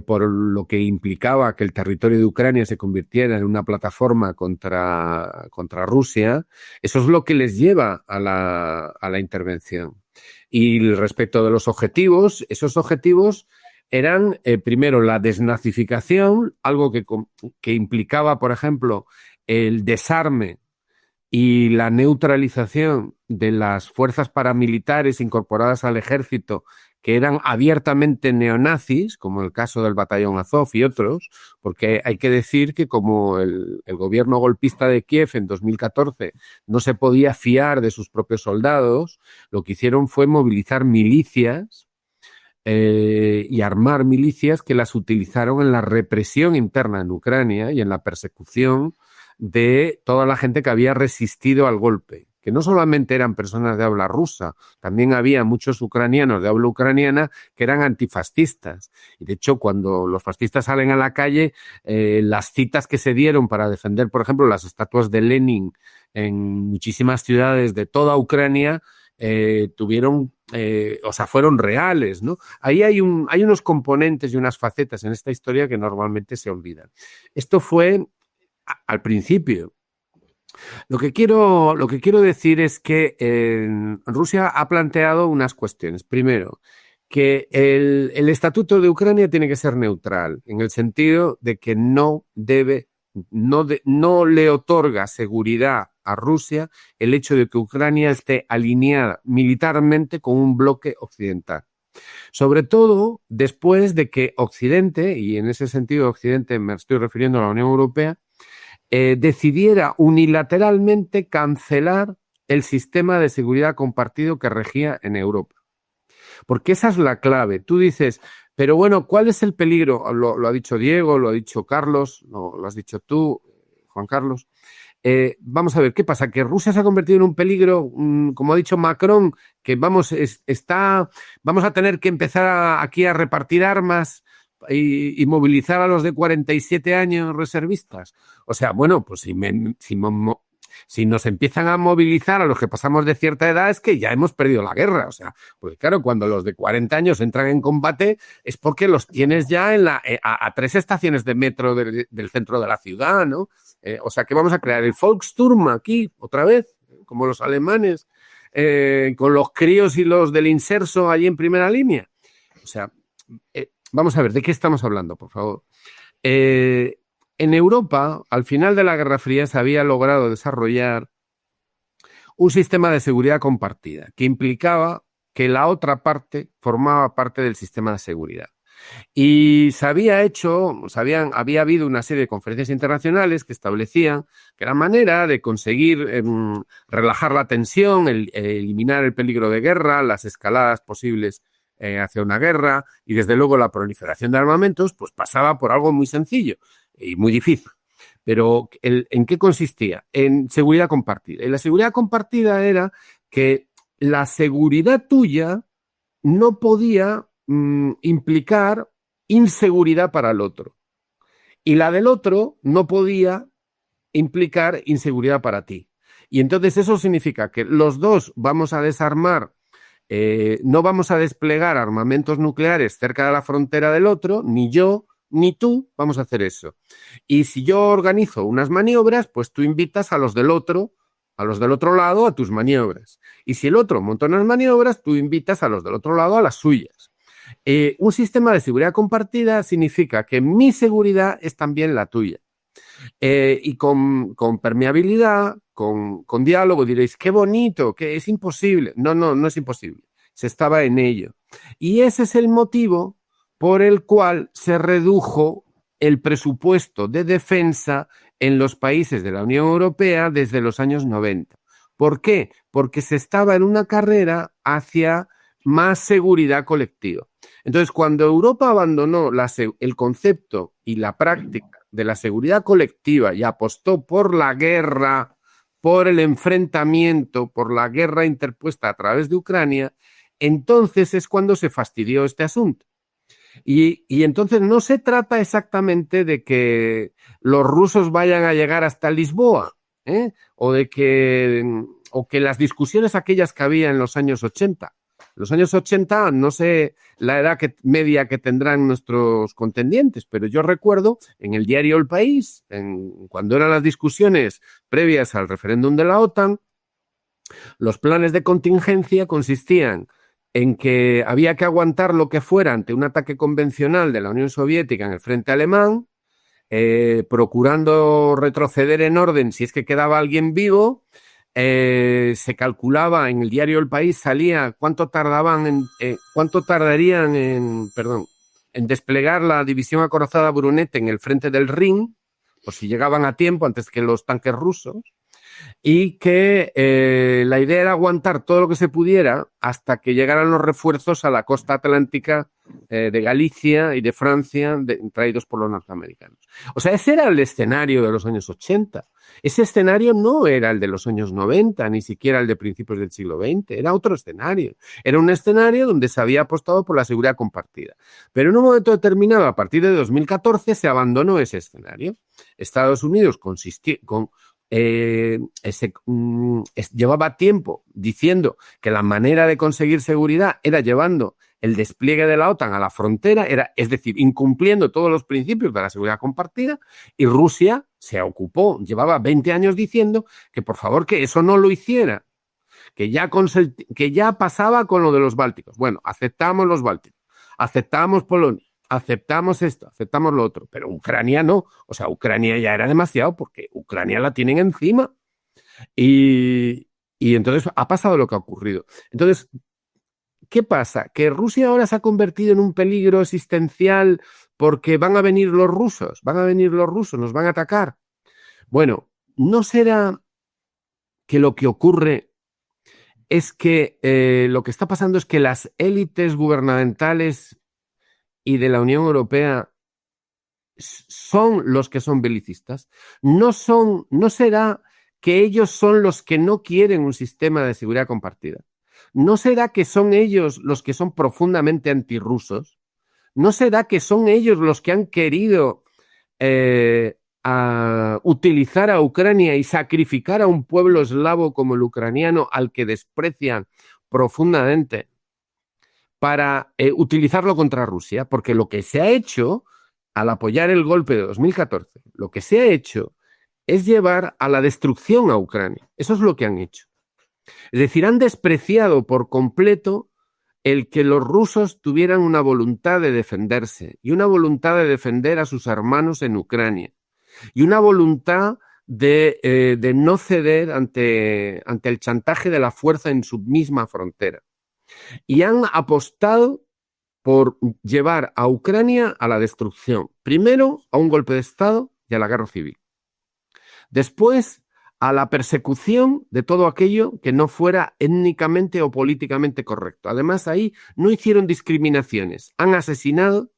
Speaker 2: por lo que implicaba que el territorio de Ucrania se convirtiera en una plataforma contra Rusia, eso es lo que les lleva a la intervención. Y respecto de los objetivos, esos objetivos eran, primero, la desnazificación, algo que implicaba, por ejemplo, el desarme y la neutralización de las fuerzas paramilitares incorporadas al ejército que eran abiertamente neonazis, como el caso del batallón Azov y otros, porque hay que decir que como el gobierno golpista de Kiev en 2014 no se podía fiar de sus propios soldados, lo que hicieron fue movilizar milicias y armar milicias que las utilizaron en la represión interna en Ucrania y en la persecución de toda la gente que había resistido al golpe, que no solamente eran personas de habla rusa, también había muchos ucranianos de habla ucraniana que eran antifascistas. Y de hecho, cuando los fascistas salen a la calle, las citas que se dieron para defender, por ejemplo, las estatuas de Lenin en muchísimas ciudades de toda Ucrania, fueron reales, ¿no? Ahí hay unos componentes y unas facetas en esta historia que normalmente se olvidan. Esto fue al principio. Lo que quiero decir es que Rusia ha planteado unas cuestiones. Primero, que el estatuto de Ucrania tiene que ser neutral, en el sentido de que no le otorga seguridad a Rusia el hecho de que Ucrania esté alineada militarmente con un bloque occidental. Sobre todo después de que Occidente, y en ese sentido Occidente me estoy refiriendo a la Unión Europea, decidiera unilateralmente cancelar el sistema de seguridad compartido que regía en Europa. Porque esa es la clave. Tú dices, pero bueno, ¿cuál es el peligro? Lo ha dicho Diego, lo ha dicho Carlos, lo has dicho tú, Juan Carlos. Vamos a ver, ¿qué pasa? Que Rusia se ha convertido en un peligro, como ha dicho Macron, que vamos a tener que empezar aquí a repartir armas y movilizar a los de 47 años reservistas. O sea, bueno, pues si nos empiezan a movilizar a los que pasamos de cierta edad, es que ya hemos perdido la guerra. O sea, pues claro, cuando los de 40 años entran en combate es porque los tienes ya a 3 estaciones de metro del centro de la ciudad, ¿no? O sea, que vamos a crear el Volkssturm aquí, otra vez, como los alemanes, con los críos y los del inserso allí en primera línea. O sea, vamos a ver, ¿de qué estamos hablando, por favor? En Europa, al final de la Guerra Fría, se había logrado desarrollar un sistema de seguridad compartida que implicaba que la otra parte formaba parte del sistema de seguridad. Y había habido una serie de conferencias internacionales que establecían que la manera de conseguir relajar la tensión, eliminar el peligro de guerra, las escaladas posibles hacia una guerra y desde luego la proliferación de armamentos, pues pasaba por algo muy sencillo y muy difícil. Pero ¿en qué consistía? En seguridad compartida. Y la seguridad compartida era que la seguridad tuya no podía implicar inseguridad para el otro. Y la del otro no podía implicar inseguridad para ti. Y entonces eso significa que los dos vamos a desarmar, no vamos a desplegar armamentos nucleares cerca de la frontera del otro, ni yo ni tú vamos a hacer eso. Y si yo organizo unas maniobras, pues tú invitas a los del otro lado a tus maniobras. Y si el otro monta unas maniobras, tú invitas a los del otro lado a las suyas. Un sistema de seguridad compartida significa que mi seguridad es también la tuya. Y con permeabilidad, con diálogo, diréis, qué bonito, que es imposible. No es imposible. Se estaba en ello. Y ese es el motivo por el cual se redujo el presupuesto de defensa en los países de la Unión Europea desde los años 90. ¿Por qué? Porque se estaba en una carrera hacia más seguridad colectiva. Entonces, cuando Europa abandonó el concepto y la práctica de la seguridad colectiva y apostó por la guerra, por el enfrentamiento, por la guerra interpuesta a través de Ucrania, entonces es cuando se fastidió este asunto. Y entonces no se trata exactamente de que los rusos vayan a llegar hasta Lisboa, o que las discusiones aquellas que había en los años 80. Los años 80, no sé la edad media que tendrán nuestros contendientes, pero yo recuerdo en el diario El País, cuando eran las discusiones previas al referéndum de la OTAN, los planes de contingencia consistían en que había que aguantar lo que fuera ante un ataque convencional de la Unión Soviética en el frente alemán, procurando retroceder en orden si es que quedaba alguien vivo. Se calculaba en el diario El País, salía cuánto tardarían en desplegar la división acorazada Brunete en el frente del Rin, por si llegaban a tiempo antes que los tanques rusos. Y que la idea era aguantar todo lo que se pudiera hasta que llegaran los refuerzos a la costa atlántica de Galicia y de Francia, traídos por los norteamericanos. O sea, ese era el escenario de los años 80. Ese escenario no era el de los años 90, ni siquiera el de principios del siglo XX. Era otro escenario. Era un escenario donde se había apostado por la seguridad compartida. Pero en un momento determinado, a partir de 2014, se abandonó ese escenario. Estados Unidos llevaba tiempo diciendo que la manera de conseguir seguridad era llevando el despliegue de la OTAN a la frontera, es decir, incumpliendo todos los principios de la seguridad compartida, y Rusia se ocupó, llevaba 20 años diciendo que por favor que eso no lo hiciera, que ya pasaba con lo de los bálticos. Bueno, aceptamos los bálticos, aceptamos Polonia, aceptamos esto, aceptamos lo otro, pero Ucrania no. O sea, Ucrania ya era demasiado porque Ucrania la tienen encima. Y entonces ha pasado lo que ha ocurrido. Entonces, ¿qué pasa? Que Rusia ahora se ha convertido en un peligro existencial porque van a venir los rusos, nos van a atacar. Bueno, ¿no será que lo que ocurre es que lo que está pasando es que las élites gubernamentales y de la Unión Europea son los que son belicistas? ¿No será que ellos son los que no quieren un sistema de seguridad compartida? ¿No será que son ellos los que son profundamente antirrusos? ¿No será que son ellos los que han querido utilizar a Ucrania y sacrificar a un pueblo eslavo como el ucraniano, al que desprecian profundamente, para utilizarlo contra Rusia? Porque lo que se ha hecho al apoyar el golpe de 2014, lo que se ha hecho es llevar a la destrucción a Ucrania. Eso es lo que han hecho. Es decir, han despreciado por completo el que los rusos tuvieran una voluntad de defenderse y una voluntad de defender a sus hermanos en Ucrania y una voluntad de no ceder ante el chantaje de la fuerza en su misma frontera. Y han apostado por llevar a Ucrania a la destrucción. Primero, a un golpe de Estado y a la guerra civil. Después, a la persecución de todo aquello que no fuera étnicamente o políticamente correcto. Además, ahí no hicieron discriminaciones. Han asesinado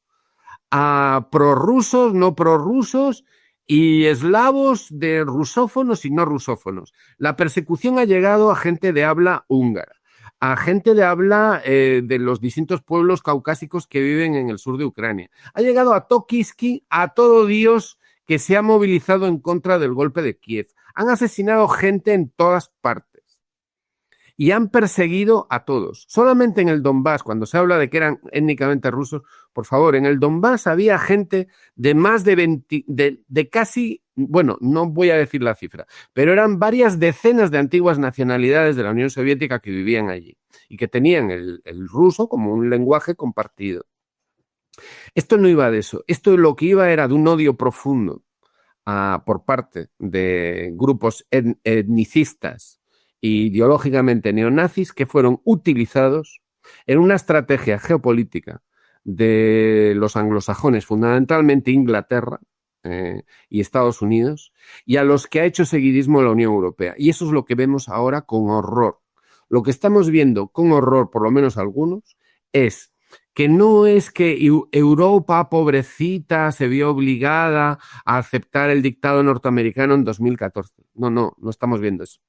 Speaker 2: a prorrusos, no prorrusos y eslavos de rusófonos y no rusófonos. La persecución ha llegado a gente de habla húngara, a gente de habla de los distintos pueblos caucásicos que viven en el sur de Ucrania. Ha llegado a Tokiski, a todo Dios que se ha movilizado en contra del golpe de Kiev. Han asesinado gente en todas partes y han perseguido a todos. Solamente en el Donbass, cuando se habla de que eran étnicamente rusos, por favor, en el Donbass había gente de más de 20, de casi, bueno, no voy a decir la cifra, pero eran varias decenas de antiguas nacionalidades de la Unión Soviética que vivían allí y que tenían el ruso como un lenguaje compartido. Esto no iba de eso. Esto lo que iba era de un odio profundo por parte de grupos etnicistas e ideológicamente neonazis que fueron utilizados en una estrategia geopolítica de los anglosajones, fundamentalmente Inglaterra y Estados Unidos, y a los que ha hecho seguidismo la Unión Europea. Y eso es lo que vemos ahora con horror. Lo que estamos viendo con horror, por lo menos algunos, es que no es que Europa, pobrecita, se vio obligada a aceptar el dictado norteamericano en 2014. No estamos viendo eso.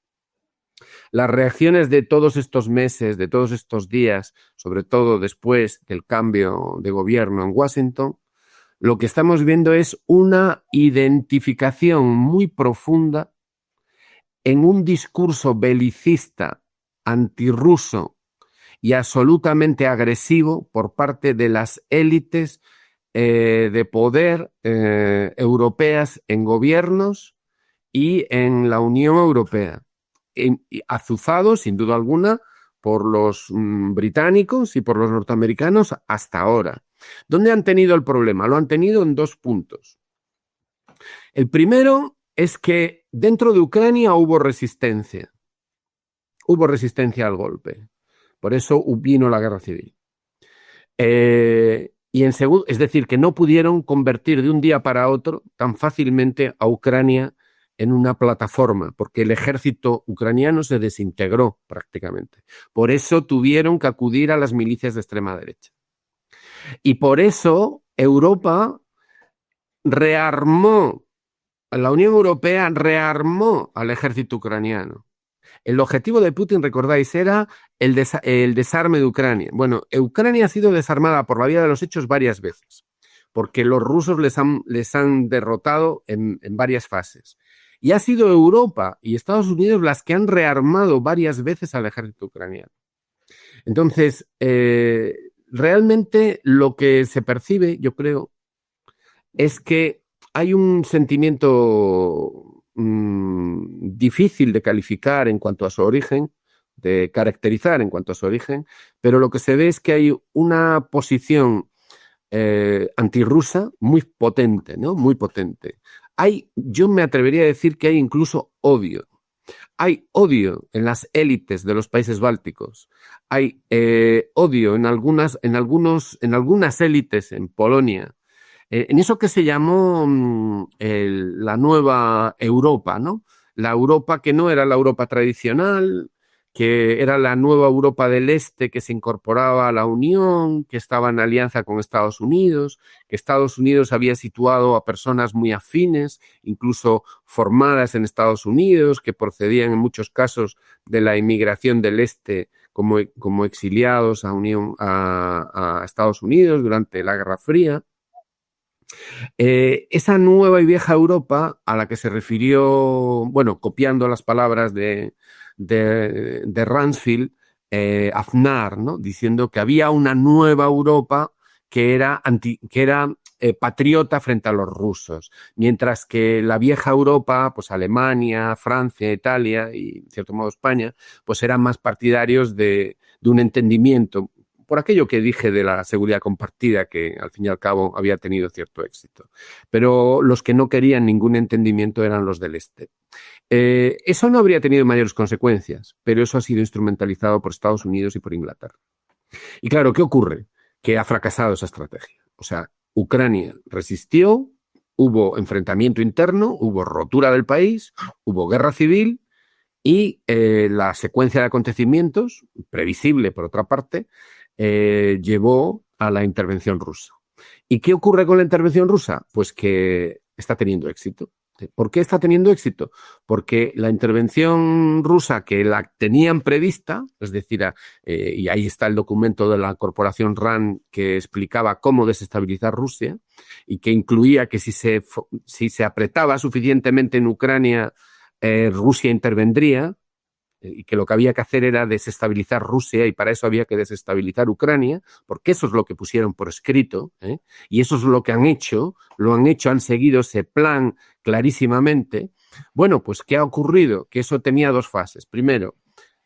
Speaker 2: Las reacciones de todos estos meses, de todos estos días, sobre todo después del cambio de gobierno en Washington, lo que estamos viendo es una identificación muy profunda en un discurso belicista, antirruso y absolutamente agresivo por parte de las élites de poder europeas en gobiernos y en la Unión Europea, azuzados sin duda alguna por los británicos y por los norteamericanos hasta ahora. ¿Dónde han tenido el problema? Lo han tenido en dos puntos. El primero es que dentro de Ucrania hubo resistencia al golpe. Por eso vino la guerra civil. Y en segundo, es decir, que no pudieron convertir de un día para otro tan fácilmente a Ucrania en una plataforma, porque el ejército ucraniano se desintegró prácticamente. Por eso tuvieron que acudir a las milicias de extrema derecha. Y por eso Europa rearmó, la Unión Europea rearmó al ejército ucraniano. El objetivo de Putin, recordáis, era el desarme de Ucrania. Bueno, Ucrania ha sido desarmada por la vía de los hechos varias veces, porque los rusos les han derrotado en varias fases. Y ha sido Europa y Estados Unidos las que han rearmado varias veces al ejército ucraniano. Entonces, realmente lo que se percibe, yo creo, es que hay un sentimiento difícil de calificar en cuanto a su origen, de caracterizar en cuanto a su origen, pero lo que se ve es que hay una posición antirrusa muy potente, ¿no? Muy potente. Yo me atrevería a decir que hay incluso odio. Hay odio en las élites de los países bálticos. Hay odio en algunas élites en Polonia. En eso que se llamó la nueva Europa, ¿no? La Europa que no era la Europa tradicional, que era la nueva Europa del Este que se incorporaba a la Unión, que estaba en alianza con Estados Unidos, que Estados Unidos había situado a personas muy afines, incluso formadas en Estados Unidos, que procedían en muchos casos de la inmigración del Este como exiliados a Estados Unidos durante la Guerra Fría. Esa nueva y vieja Europa a la que se refirió, bueno, copiando las palabras de Rumsfeld, Aznar, ¿no? Diciendo que había una nueva Europa que era patriota frente a los rusos, mientras que la vieja Europa, pues Alemania, Francia, Italia y en cierto modo España, pues eran más partidarios de un entendimiento, por aquello que dije de la seguridad compartida, que al fin y al cabo había tenido cierto éxito. Pero los que no querían ningún entendimiento eran los del Este. Eso no habría tenido mayores consecuencias, pero eso ha sido instrumentalizado por Estados Unidos y por Inglaterra. Y claro, ¿qué ocurre? Que ha fracasado esa estrategia. O sea, Ucrania resistió, hubo enfrentamiento interno, hubo rotura del país, hubo guerra civil y la secuencia de acontecimientos, previsible por otra parte, llevó a la intervención rusa. ¿Y qué ocurre con la intervención rusa? Pues que está teniendo éxito. ¿Por qué está teniendo éxito? Porque la intervención rusa que la tenían prevista, es decir, y ahí está el documento de la corporación RAND que explicaba cómo desestabilizar Rusia y que incluía que si se apretaba suficientemente en Ucrania, Rusia intervendría, y que lo que había que hacer era desestabilizar Rusia y para eso había que desestabilizar Ucrania, porque eso es lo que pusieron por escrito, y eso es lo que han hecho, han seguido ese plan clarísimamente. Bueno, pues ¿qué ha ocurrido? Que eso tenía dos fases. Primero,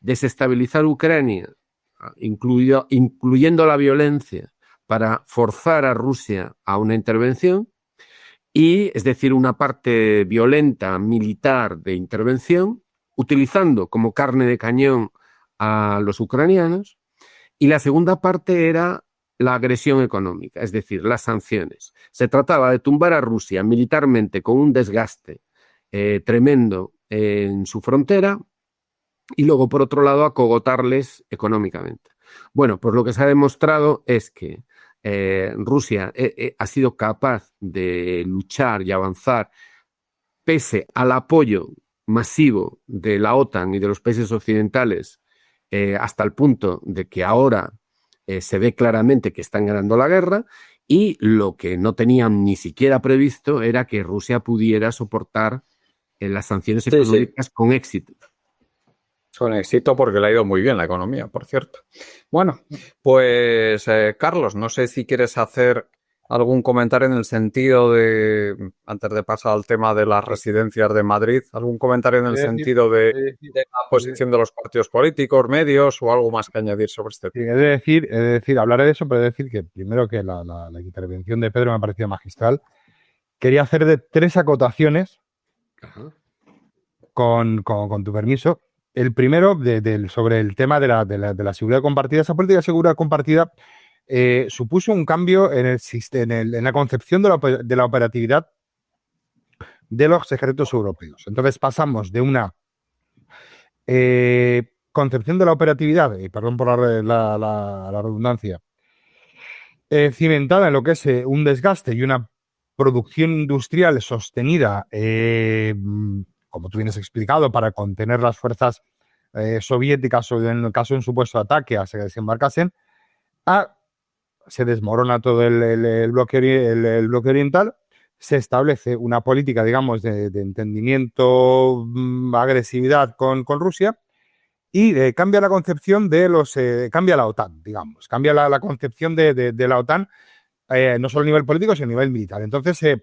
Speaker 2: desestabilizar Ucrania, incluyendo la violencia, para forzar a Rusia a una intervención, y es decir, una parte violenta, militar de intervención, utilizando como carne de cañón a los ucranianos, y la segunda parte era la agresión económica, es decir, las sanciones. Se trataba de tumbar a Rusia militarmente con un desgaste tremendo en su frontera y luego, por otro lado, acogotarles económicamente. Bueno, pues lo que se ha demostrado es que Rusia ha sido capaz de luchar y avanzar pese al apoyo masivo de la OTAN y de los países occidentales, hasta el punto de que ahora se ve claramente que están ganando la guerra, y lo que no tenían ni siquiera previsto era que Rusia pudiera soportar las sanciones económicas con éxito.
Speaker 1: Con éxito, porque le ha ido muy bien la economía, por cierto. Bueno, pues Carlos, no sé si quieres hacer algún comentario en el sentido de, antes de pasar al tema de las residencias de Madrid, algún comentario en el sentido de la posición de los partidos políticos, medios o algo más que añadir sobre este tema.
Speaker 3: He de decir, hablaré de eso, pero he de decir que primero que la intervención de Pedro me ha parecido magistral. Quería hacer 3 acotaciones con tu permiso. El primero sobre el tema de la seguridad compartida. Esa política de seguridad compartida supuso un cambio en la concepción de la operatividad de los ejércitos europeos. Entonces pasamos de una concepción de la operatividad, y perdón por la redundancia, cimentada en lo que es un desgaste y una producción industrial sostenida, como tú vienes explicado, para contener las fuerzas soviéticas o en el caso de un supuesto ataque a que desembarcasen, se desmorona todo el bloque oriental, se establece una política, digamos, de entendimiento, agresividad con Rusia, y cambia la concepción cambia la OTAN, digamos, cambia la concepción de la OTAN, no solo a nivel político, sino a nivel militar. Entonces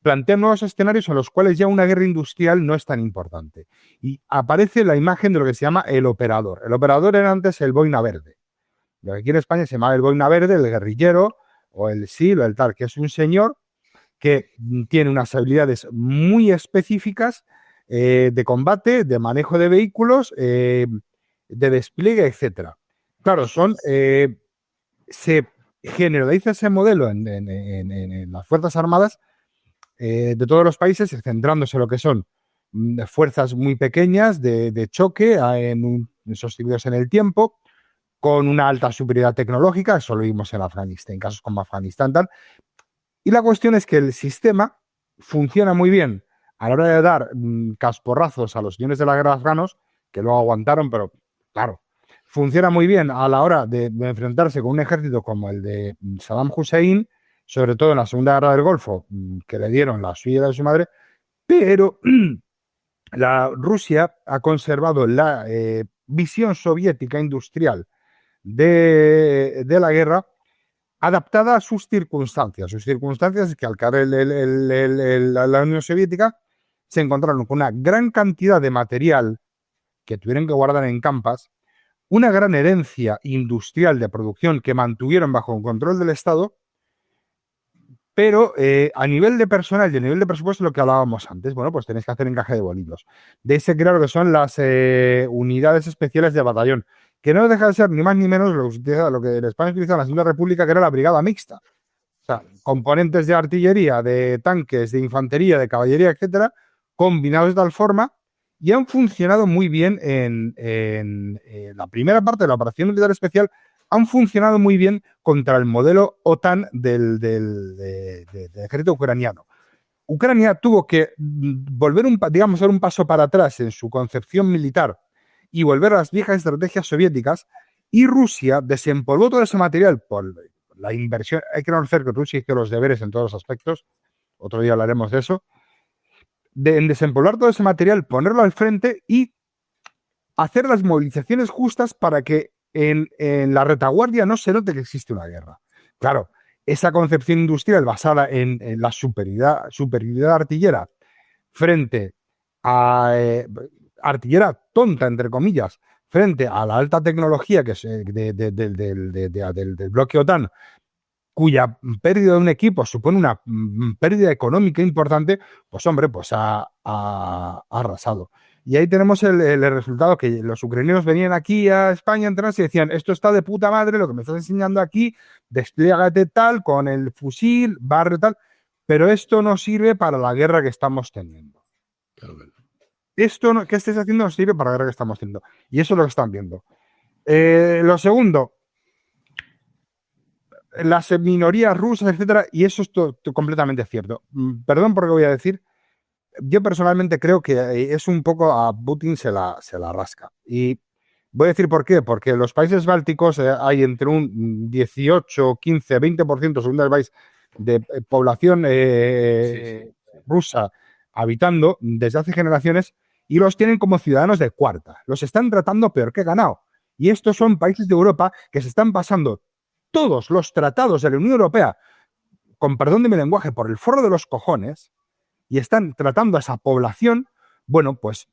Speaker 3: plantean nuevos escenarios en los cuales ya una guerra industrial no es tan importante. Y aparece la imagen de lo que se llama el operador. El operador era antes el boina verde. Lo que aquí en España se llamaba el boina verde, el guerrillero, o el SEAL, o el tal, que es un señor que tiene unas habilidades muy específicas de combate, de manejo de vehículos, de despliegue, etcétera. Claro, se generaliza ese modelo en las Fuerzas Armadas de todos los países, centrándose en lo que son fuerzas muy pequeñas de choque, sostenidos en el tiempo, con una alta superioridad tecnológica. Eso lo vimos en Afganistán, en casos como Afganistán, tal. Y la cuestión es que el sistema funciona muy bien a la hora de dar casporrazos a los señores de la guerra afganos, que luego aguantaron, pero claro, funciona muy bien a la hora de enfrentarse con un ejército como el de Saddam Hussein, sobre todo en la Segunda Guerra del Golfo, que le dieron la suya y la de su madre, pero la Rusia ha conservado la visión soviética industrial de la guerra, adaptada a sus circunstancias. Sus circunstancias es que al caer la Unión Soviética se encontraron con una gran cantidad de material que tuvieron que guardar en campas, una gran herencia industrial de producción que mantuvieron bajo control del Estado, pero a nivel de personal y a nivel de presupuesto, lo que hablábamos antes, bueno, pues tenéis que hacer encaje de bolillos. De ese, claro, que son las unidades especiales de batallón, que no deja de ser ni más ni menos lo que en España utiliza en la Segunda República, que era la brigada mixta. O sea, componentes de artillería, de tanques, de infantería, de caballería, etcétera, combinados de tal forma, y han funcionado muy bien en la primera parte de la operación militar especial. Han funcionado muy bien contra el modelo OTAN del ejército ucraniano. Ucrania tuvo que volver dar un paso para atrás en su concepción militar y volver a las viejas estrategias soviéticas, y Rusia desempolvó todo ese material por la inversión. Hay que reconocer que Rusia hizo los deberes en todos los aspectos, otro día hablaremos de eso, en desempolvar todo ese material, ponerlo al frente y hacer las movilizaciones justas para que en la retaguardia no se note que existe una guerra. Claro, esa concepción industrial basada en la superioridad artillera frente a artillera tonta, entre comillas, frente a la alta tecnología que es del bloque OTAN, cuya pérdida de un equipo supone una pérdida económica importante, pues hombre, pues ha arrasado. Y ahí tenemos el resultado, que los ucranianos venían aquí a España a entrenarse y decían: esto está de puta madre, lo que me estás enseñando aquí, despliégate tal, con el fusil, barre tal, pero esto no sirve para la guerra que estamos teniendo. Esto que estés haciendo no sirve para la guerra que estamos teniendo. Y eso es lo que están viendo. Lo segundo, las minorías rusas, etcétera, y eso es completamente cierto. Perdón por lo que voy a decir. Yo personalmente creo que es un poco a Putin se la rasca. Y voy a decir por qué. Porque en los países bálticos hay entre un 18, 15, 20%, según el país, de población rusa habitando desde hace generaciones, y los tienen como ciudadanos de cuarta. Los están tratando peor que ganado. Y estos son países de Europa que se están pasando todos los tratados de la Unión Europea, con perdón de mi lenguaje, por el forro de los cojones, y están tratando a esa población, bueno, pues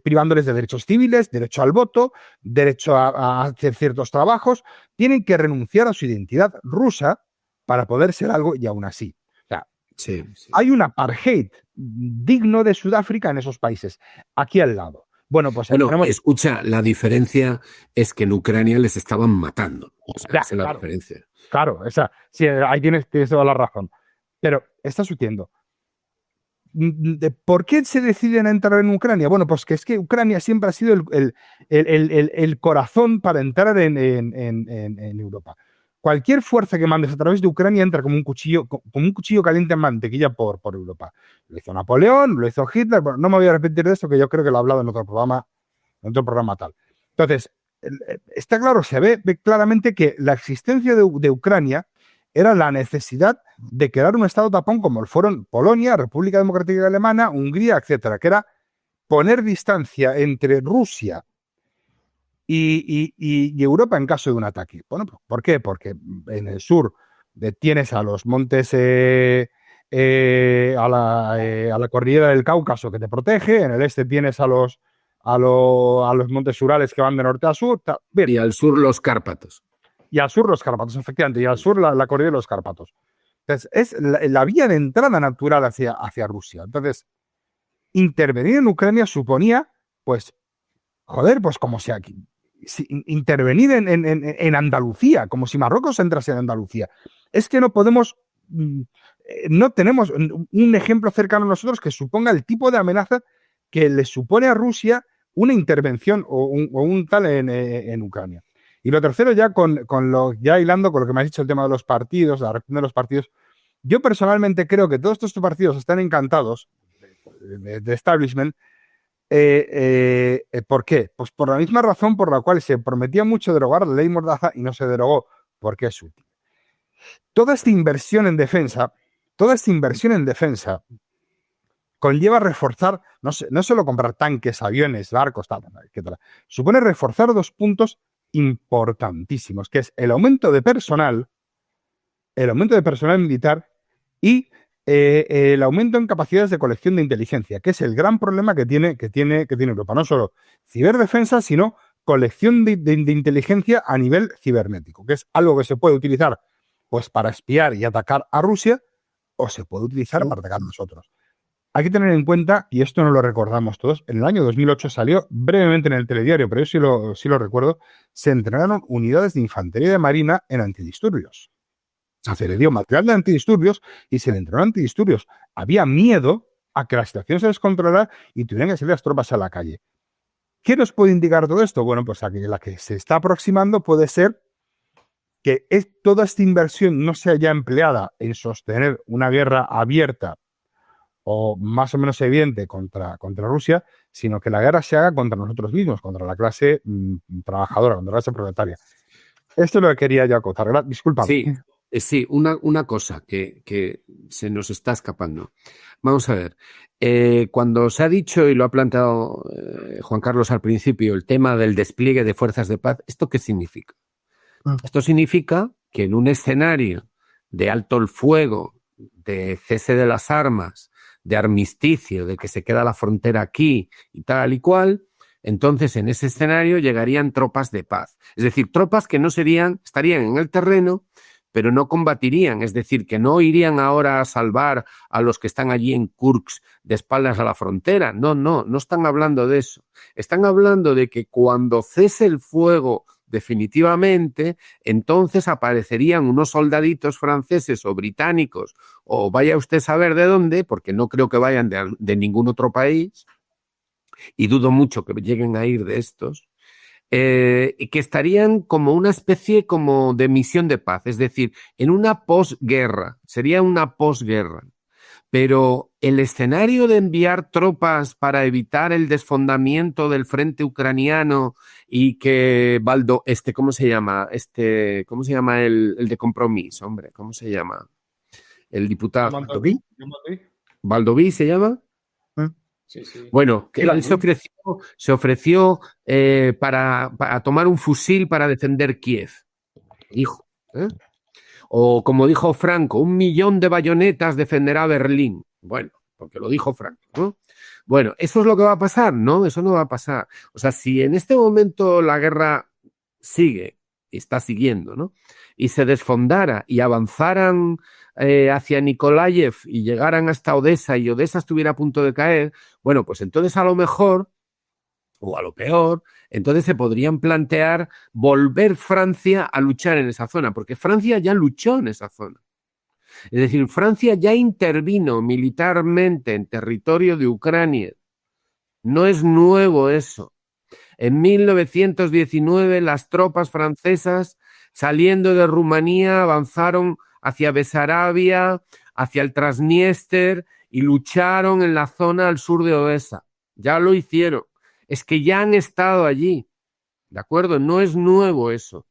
Speaker 3: privándoles de derechos civiles, derecho al voto, derecho a hacer ciertos trabajos. Tienen que renunciar a su identidad rusa para poder ser algo, y aún así. O sea, hay un apartheid digno de Sudáfrica en esos países, aquí al lado. Bueno, pues
Speaker 2: escucha, la diferencia es que en Ucrania les estaban matando. O sea, esa es la diferencia.
Speaker 3: Claro, sí, ahí tienes toda la razón. Pero está sucediendo. ¿Por qué se deciden a entrar en Ucrania? Bueno, pues que es que Ucrania siempre ha sido el corazón para entrar en Europa. Cualquier fuerza que mandes a través de Ucrania entra como un cuchillo caliente en mantequilla por Europa. Lo hizo Napoleón, lo hizo Hitler. Bueno, no me voy a repetir de esto, que yo creo que lo he hablado en otro programa tal. Entonces, está claro, se ve claramente que la existencia de Ucrania era la necesidad de crear un estado tapón como fueron Polonia, República Democrática Alemana, Hungría, etcétera, que era poner distancia entre Rusia y Europa en caso de un ataque. Bueno, ¿por qué? Porque en el sur tienes a los montes a la cordillera del Cáucaso, que te protege. En el este tienes a los montes Urales que van de norte a sur. Bien.
Speaker 2: Y al sur los Cárpatos.
Speaker 3: Y al sur los Cárpatos, efectivamente. Y al sur la cordillera de los Cárpatos. Entonces, es la vía de entrada natural hacia Rusia. Entonces, intervenir en Ucrania suponía, pues, joder, pues como si aquí, intervenir en Andalucía, como si Marruecos entrase en Andalucía. Es que no podemos, no tenemos un ejemplo cercano a nosotros que suponga el tipo de amenaza que le supone a Rusia una intervención o un tal en Ucrania. Y lo tercero, ya hilando con lo que me has dicho, el tema de los partidos, la reacción de los partidos, yo personalmente creo que todos estos partidos están encantados de establishment. ¿Por qué? Pues por la misma razón por la cual se prometía mucho derogar la ley Mordaza y no se derogó, porque es útil. Toda esta inversión en defensa conlleva reforzar, no solo comprar tanques, aviones, barcos, etc. Supone reforzar dos puntos importantísimos, que es el aumento de personal militar y el aumento en capacidades de colección de inteligencia, que es el gran problema que tiene Europa. No solo ciberdefensa, sino colección de inteligencia a nivel cibernético, que es algo que se puede utilizar pues para espiar y atacar a Rusia, o se puede utilizar para atacar a nosotros. Hay que tener en cuenta, y esto no lo recordamos todos, en el año 2008 salió brevemente en el telediario, pero yo sí lo recuerdo, se entrenaron unidades de infantería de marina en antidisturbios. Se le dio material de antidisturbios y se le entrenó antidisturbios. Había miedo a que la situación se descontrolara y tuvieran que salir las tropas a la calle. ¿Qué nos puede indicar todo esto? Bueno, pues la que se está aproximando puede ser que toda esta inversión no sea ya empleada en sostener una guerra abierta o más o menos evidente contra Rusia, sino que la guerra se haga contra nosotros mismos, contra la clase trabajadora, contra la clase proletaria. Esto es lo que quería yo acotar. Discúlpame.
Speaker 2: Sí, una cosa que se nos está escapando. Vamos a ver. Cuando se ha dicho, y lo ha planteado Juan Carlos al principio, el tema del despliegue de fuerzas de paz, ¿esto qué significa? Esto significa que en un escenario de alto el fuego, de cese de las armas, de armisticio, de que se queda la frontera aquí y tal y cual, entonces en ese escenario llegarían tropas de paz. Es decir, tropas que estarían en el terreno, pero no combatirían, es decir, que no irían ahora a salvar a los que están allí en Kursk de espaldas a la frontera. No están hablando de eso. Están hablando de que cuando cese el fuego definitivamente, entonces aparecerían unos soldaditos franceses o británicos, o vaya usted a saber de dónde, porque no creo que vayan de ningún otro país, y dudo mucho que lleguen a ir de estos, que estarían como una especie como de misión de paz, es decir, en una posguerra, sería una posguerra. Pero el escenario de enviar tropas para evitar el desfondamiento del frente ucraniano y que ¿cómo se llama? ¿Cómo se llama el de Compromís, hombre? ¿Cómo se llama? El diputado. ¿Baldoví se llama?
Speaker 1: Sí.
Speaker 2: Bueno, que él se ofreció para tomar un fusil para defender Kiev. Hijo, O como dijo Franco, 1 millón de bayonetas defenderá Berlín. Bueno, porque lo dijo Franco, ¿no? Bueno, ¿eso es lo que va a pasar? No, eso no va a pasar. O sea, si en este momento la guerra sigue, está siguiendo, ¿no? Y se desfondara y avanzaran hacia Nikolaev y llegaran hasta Odessa y Odessa estuviera a punto de caer, bueno, pues entonces a lo mejor, o a lo peor, entonces se podrían plantear volver Francia a luchar en esa zona, porque Francia ya luchó en esa zona. Es decir, Francia ya intervino militarmente en territorio de Ucrania. No es nuevo eso. En 1919 las tropas francesas saliendo de Rumanía avanzaron hacia Besarabia, hacia el Transniester y lucharon en la zona al sur de Odessa. Ya lo hicieron. Es que ya han estado allí. ¿De acuerdo? No es nuevo eso.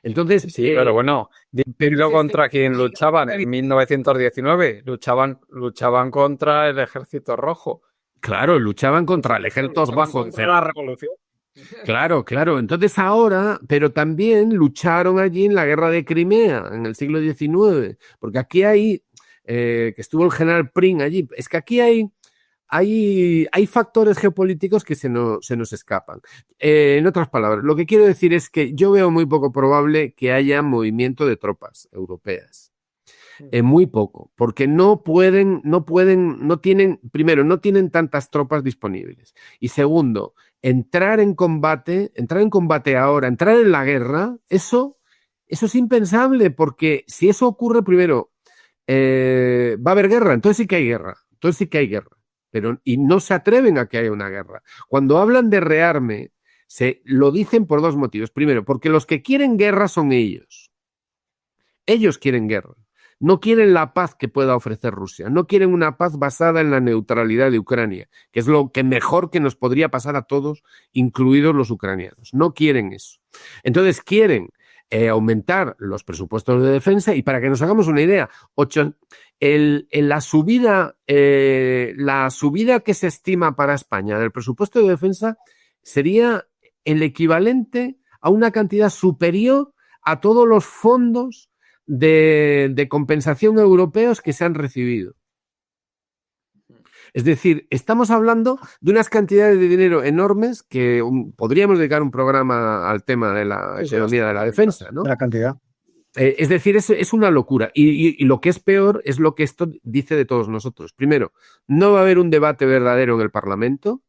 Speaker 2: Entonces,
Speaker 1: sí, pero bueno, dilo contra quién luchaban en 1919. Luchaban contra el Ejército Rojo.
Speaker 2: Claro, luchaban contra el Ejército Bajo.
Speaker 1: Contra la Revolución.
Speaker 2: Claro. Entonces ahora, pero también lucharon allí en la Guerra de Crimea, en el siglo XIX, porque aquí hay que estuvo el general Pring allí. Es que aquí hay factores geopolíticos que se nos escapan. En otras palabras, lo que quiero decir es que yo veo muy poco probable que haya movimiento de tropas europeas. Muy poco, porque no tienen tantas tropas disponibles. Y segundo, entrar en combate ahora, entrar en la guerra, eso es impensable, porque si eso ocurre, primero, va a haber guerra, entonces sí que hay guerra, y no se atreven a que haya una guerra. Cuando hablan de rearme, se lo dicen por dos motivos. Primero, porque los que quieren guerra son ellos. Ellos quieren guerra. No quieren la paz que pueda ofrecer Rusia. No quieren una paz basada en la neutralidad de Ucrania, que es lo que mejor que nos podría pasar a todos, incluidos los ucranianos. No quieren eso. Entonces quieren aumentar los presupuestos de defensa, y para que nos hagamos una idea, la subida que se estima para España del presupuesto de defensa sería el equivalente a una cantidad superior a todos los fondos de compensación europeos que se han recibido. Es decir, estamos hablando de unas cantidades de dinero enormes que podríamos dedicar un programa al tema de la economía de la defensa, ¿no?
Speaker 4: La cantidad.
Speaker 2: Es decir, es una locura. Y lo que es peor es lo que esto dice de todos nosotros. Primero, no va a haber un debate verdadero en el Parlamento.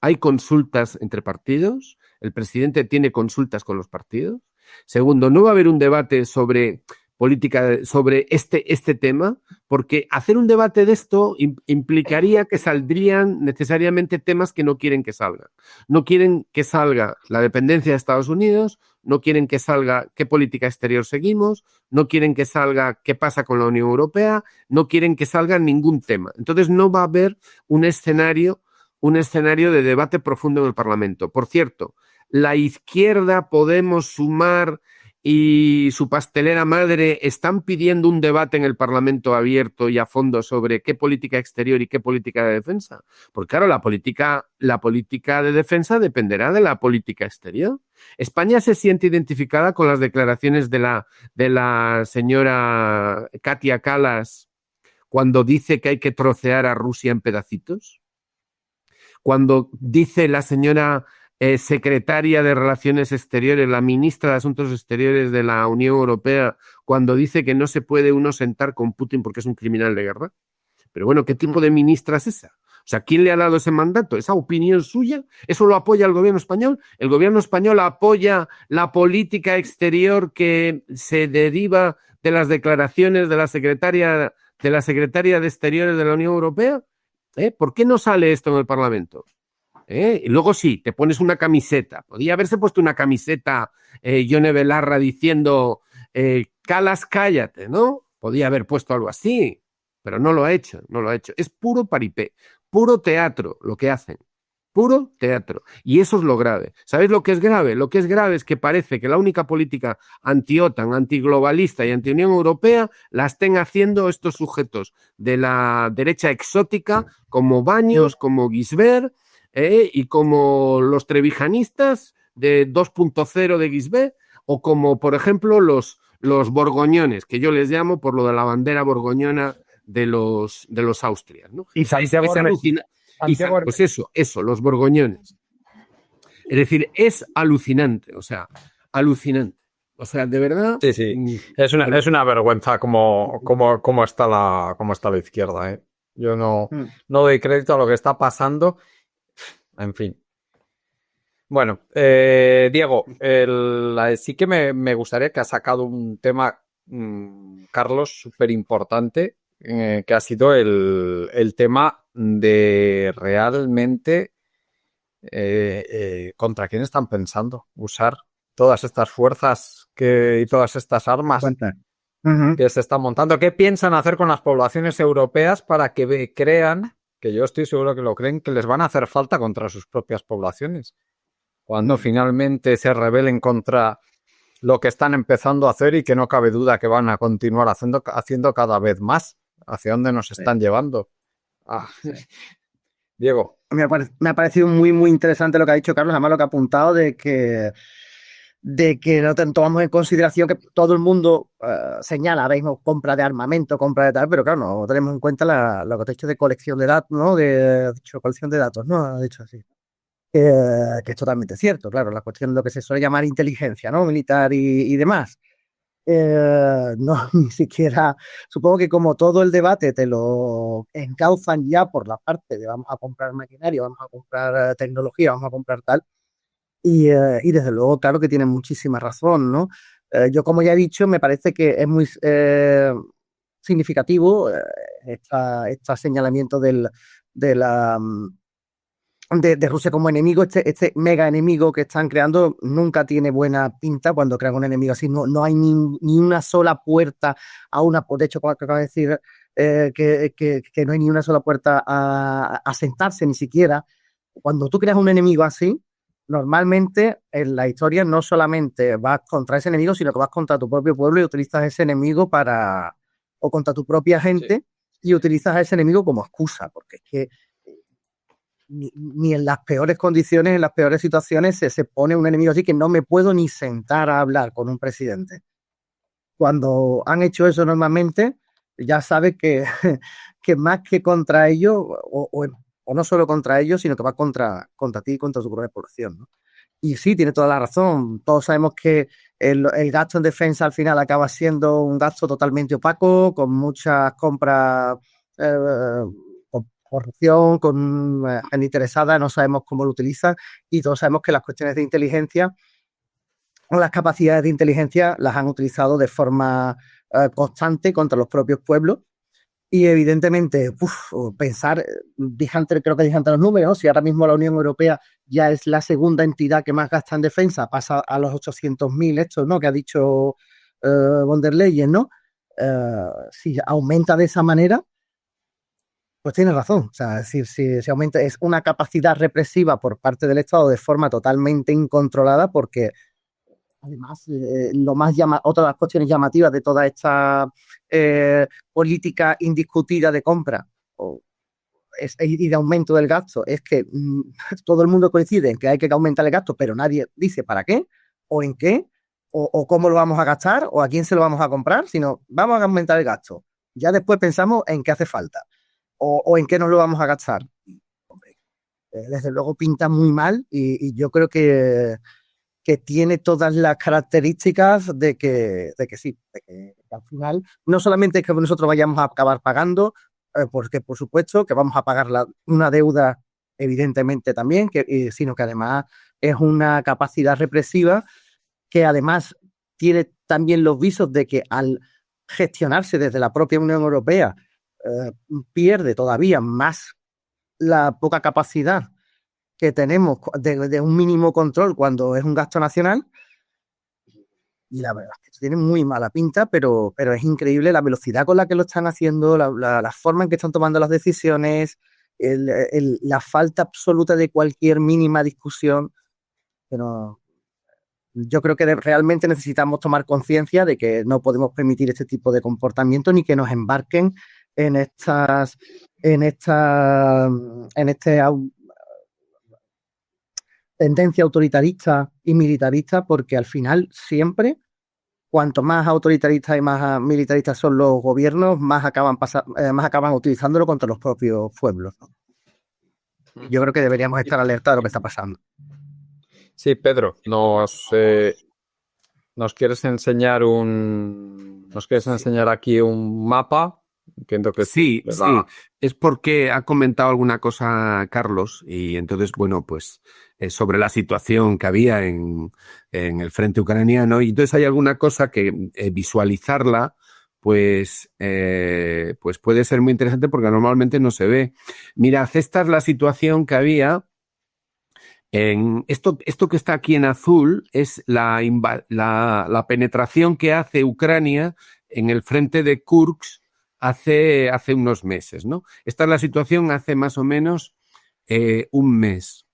Speaker 2: Hay consultas entre partidos. El presidente tiene consultas con los partidos. Segundo, no va a haber un debate sobre política, sobre este tema, porque hacer un debate de esto implicaría que saldrían necesariamente temas que no quieren que salgan. No quieren que salga la dependencia de Estados Unidos, no quieren que salga qué política exterior seguimos, no quieren que salga qué pasa con la Unión Europea, no quieren que salga ningún tema. Entonces no va a haber un escenario de debate profundo en el Parlamento. Por cierto, la izquierda, Podemos, Sumar y su pastelera madre están pidiendo un debate en el Parlamento abierto y a fondo sobre qué política exterior y qué política de defensa. Porque claro, la política de defensa dependerá de la política exterior. España se siente identificada con las declaraciones de la señora Katia Kallas cuando dice que hay que trocear a Rusia en pedacitos. Cuando dice la señora secretaria de Relaciones Exteriores, la ministra de Asuntos Exteriores de la Unión Europea, cuando dice que no se puede uno sentar con Putin porque es un criminal de guerra. Pero bueno, ¿qué tipo de ministra es esa? O sea, ¿quién le ha dado ese mandato? ¿Esa opinión suya? ¿Eso lo apoya el gobierno español? ¿El gobierno español apoya la política exterior que se deriva de las declaraciones de la secretaria de Exteriores de la Unión Europea? ¿Por qué no sale esto en el Parlamento? Y luego sí, te pones una camiseta. Podía haberse puesto una camiseta Yone Belarra diciendo Kallas, cállate, ¿no? Podía haber puesto algo así, pero no lo ha hecho. Es puro paripé, puro teatro lo que hacen. Puro teatro. Y eso es lo grave. ¿Sabéis lo que es grave? Lo que es grave es que parece que la única política anti-OTAN, antiglobalista y anti-Unión Europea la estén haciendo estos sujetos de la derecha exótica como Baños, como Gisbert, y como los trevijanistas de 2.0 de Gisbert, o como, por ejemplo, los borgoñones, que yo les llamo por lo de la bandera borgoñona de los Austrias, ¿no?
Speaker 3: Y Santiago
Speaker 2: Pues eso, los borgoñones. Es decir, es alucinante, o sea, alucinante. O sea, de verdad.
Speaker 1: Sí. Es una vergüenza cómo está la izquierda, ¿eh? Yo no doy crédito a lo que está pasando. En fin. Bueno, Diego, sí que me gustaría que has sacado un tema, Carlos, súper importante, que ha sido el tema de realmente contra quién están pensando usar todas estas fuerzas y todas estas armas que se están montando. ¿Qué piensan hacer con las poblaciones europeas para que crean, que yo estoy seguro que lo creen, que les van a hacer falta contra sus propias poblaciones? Cuando finalmente se rebelen contra lo que están empezando a hacer y que no cabe duda que van a continuar haciendo cada vez más. ¿Hacia dónde nos están llevando? Diego.
Speaker 4: Me ha parecido muy, muy interesante lo que ha dicho Carlos, además lo que ha apuntado de que de que no tomamos en consideración que todo el mundo señala ahora mismo compra de armamento, compra de tal, pero claro, no tenemos en cuenta lo que te he dicho de colección de datos, ¿no? De colección de datos, ¿no? Ha dicho así. Que es totalmente cierto, claro, la cuestión de lo que se suele llamar inteligencia, ¿no? Militar y demás. No, ni siquiera, supongo que como todo el debate te lo encauzan ya por la parte de vamos a comprar maquinaria, vamos a comprar tecnología, vamos a comprar tal, y desde luego, claro que tienen muchísima razón, ¿no? Yo, como ya he dicho, me parece que es muy significativo este señalamiento de la de Rusia como enemigo. Este mega enemigo que están creando nunca tiene buena pinta cuando crean un enemigo así. No hay ni una sola puerta a una. De hecho, como acabo de decir, que no hay ni una sola puerta a sentarse ni siquiera. Cuando tú creas un enemigo así, normalmente en la historia no solamente vas contra ese enemigo, sino que vas contra tu propio pueblo y utilizas ese enemigo o contra tu propia gente, y utilizas a ese enemigo como excusa, porque es que ni en las peores condiciones, en las peores situaciones, se pone un enemigo así que no me puedo ni sentar a hablar con un presidente. Cuando han hecho eso normalmente, ya sabes que, que más que contra ellos, o no solo contra ellos, sino que va contra ti y contra tu propia población, ¿no? Y sí, tiene toda la razón. Todos sabemos que el gasto en defensa al final acaba siendo un gasto totalmente opaco, con muchas compras, con corrupción, con gente interesada, no sabemos cómo lo utilizan, y todos sabemos que las cuestiones de inteligencia o las capacidades de inteligencia las han utilizado de forma constante contra los propios pueblos. Y evidentemente, pensar, creo que dije antes los números, ¿no? Si ahora mismo la Unión Europea ya es la segunda entidad que más gasta en defensa, pasa a los 800.000 estos, ¿no? Que ha dicho von der Leyen, ¿no? Si aumenta de esa manera, pues tiene razón. O sea, si aumenta, es una capacidad represiva por parte del Estado de forma totalmente incontrolada, porque además, otra de las cuestiones llamativas de toda esta política indiscutida de compra y de aumento del gasto es que todo el mundo coincide en que hay que aumentar el gasto, pero nadie dice para qué, o en qué, o cómo lo vamos a gastar, o a quién se lo vamos a comprar, sino vamos a aumentar el gasto. Ya después pensamos en qué hace falta, o en qué nos lo vamos a gastar. Hombre, desde luego pinta muy mal, y yo creo que tiene todas las características de que sí, de que al final no solamente es que nosotros vayamos a acabar pagando, porque por supuesto que vamos a pagar una deuda evidentemente también, sino que además es una capacidad represiva que además tiene también los visos de que al gestionarse desde la propia Unión Europea pierde todavía más la poca capacidad que tenemos de un mínimo control cuando es un gasto nacional. Y la verdad es que tiene muy mala pinta, pero es increíble la velocidad con la que lo están haciendo, la forma en que están tomando las decisiones, la falta absoluta de cualquier mínima discusión. Pero yo creo que realmente necesitamos tomar conciencia de que no podemos permitir este tipo de comportamiento ni que nos embarquen en este tendencia autoritarista y militarista, porque al final siempre, cuanto más autoritaristas y más militaristas son los gobiernos, más acaban utilizándolo contra los propios pueblos, ¿no? Yo creo que deberíamos estar alerta de lo que está pasando.
Speaker 1: Sí, Pedro, nos quieres enseñar aquí un mapa. Entiendo que
Speaker 2: sí, es porque ha comentado alguna cosa Carlos, y entonces, bueno, pues sobre la situación que había en el frente ucraniano, y entonces hay alguna cosa que visualizarla pues puede ser muy interesante porque normalmente no se ve. Mirad, esta es la situación que había. Esto que está aquí en azul es la penetración que hace Ucrania en el frente de Kursk hace unos meses, ¿no? Esta es la situación hace más o menos un mes.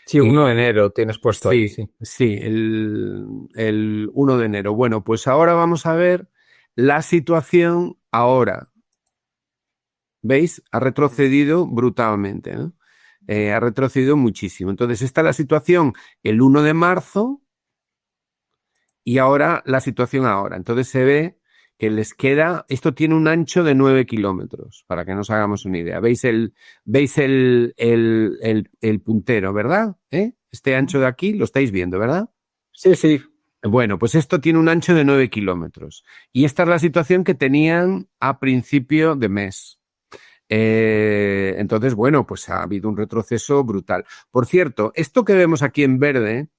Speaker 1: Sí, 1 de enero tienes puesto ahí.
Speaker 2: Sí, el 1 de enero. Bueno, pues ahora vamos a ver la situación ahora. ¿Veis? Ha retrocedido brutalmente, ¿no? Ha retrocedido muchísimo. Entonces, esta es la situación el 1 de marzo y ahora la situación ahora. Entonces se ve que les queda, esto tiene un ancho de 9 kilómetros, para que nos hagamos una idea. ¿Veis el puntero, verdad? Este ancho de aquí lo estáis viendo, ¿verdad?
Speaker 1: Sí, sí.
Speaker 2: Bueno, pues esto tiene un ancho de 9 kilómetros. Y esta es la situación que tenían a principio de mes. Entonces, bueno, pues ha habido un retroceso brutal. Por cierto, esto que vemos aquí en verde,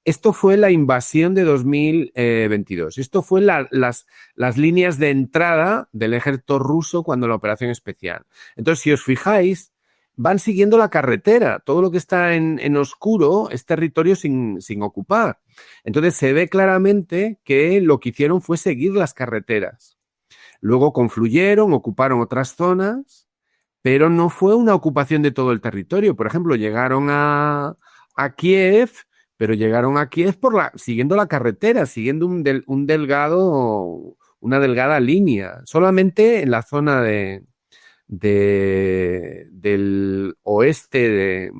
Speaker 2: esto fue la invasión de 2022. Esto fue las líneas de entrada del ejército ruso cuando la operación especial. Entonces, si os fijáis, van siguiendo la carretera. Todo lo que está en oscuro es territorio sin ocupar. Entonces, se ve claramente que lo que hicieron fue seguir las carreteras. Luego confluyeron, ocuparon otras zonas, pero no fue una ocupación de todo el territorio. Por ejemplo, llegaron a Kiev, pero llegaron a Kiev siguiendo la carretera, siguiendo una delgada línea. Solamente en la zona del oeste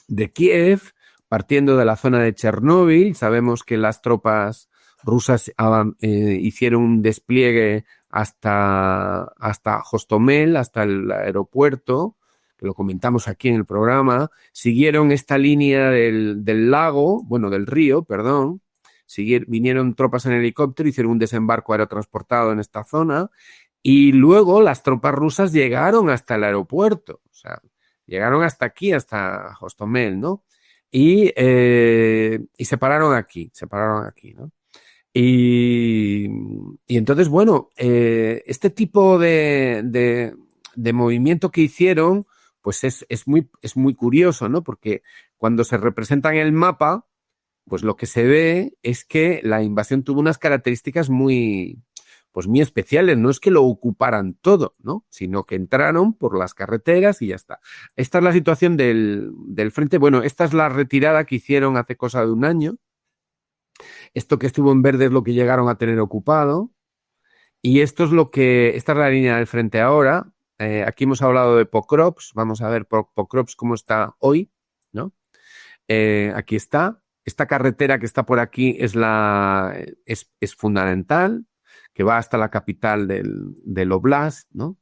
Speaker 2: de Kiev, partiendo de la zona de Chernóbil. Sabemos que las tropas rusas hicieron un despliegue hasta Hostomel, hasta el aeropuerto, que lo comentamos aquí en el programa. Siguieron esta línea del lago, bueno, del río, perdón. Vinieron tropas en helicóptero, hicieron un desembarco aerotransportado en esta zona. Y luego las tropas rusas llegaron hasta el aeropuerto, o sea, llegaron hasta aquí, hasta Hostomel, ¿no? Y se pararon aquí, ¿no? Y entonces, bueno, este tipo de movimiento que hicieron, pues es muy curioso, ¿no? Porque cuando se representa en el mapa, pues lo que se ve es que la invasión tuvo unas características muy especiales. No es que lo ocuparan todo, ¿no? Sino que entraron por las carreteras y ya está. Esta es la situación del frente. Bueno, esta es la retirada que hicieron hace cosa de un año. Esto que estuvo en verde es lo que llegaron a tener ocupado. Y esta es la línea del frente ahora. Aquí hemos hablado de Pokrovsk. Vamos a ver Pokrovsk cómo está hoy, ¿no? Aquí está. Esta carretera que está por aquí es fundamental, que va hasta la capital del Oblast, ¿no?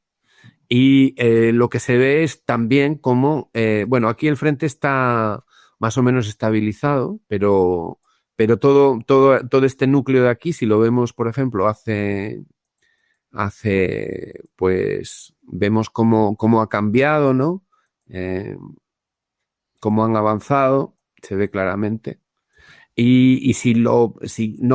Speaker 2: Y lo que se ve es también como, bueno, aquí el frente está más o menos estabilizado, pero todo este núcleo de aquí, si lo vemos, por ejemplo, pues vemos cómo ha cambiado, ¿no? Cómo han avanzado, se ve claramente. Y si no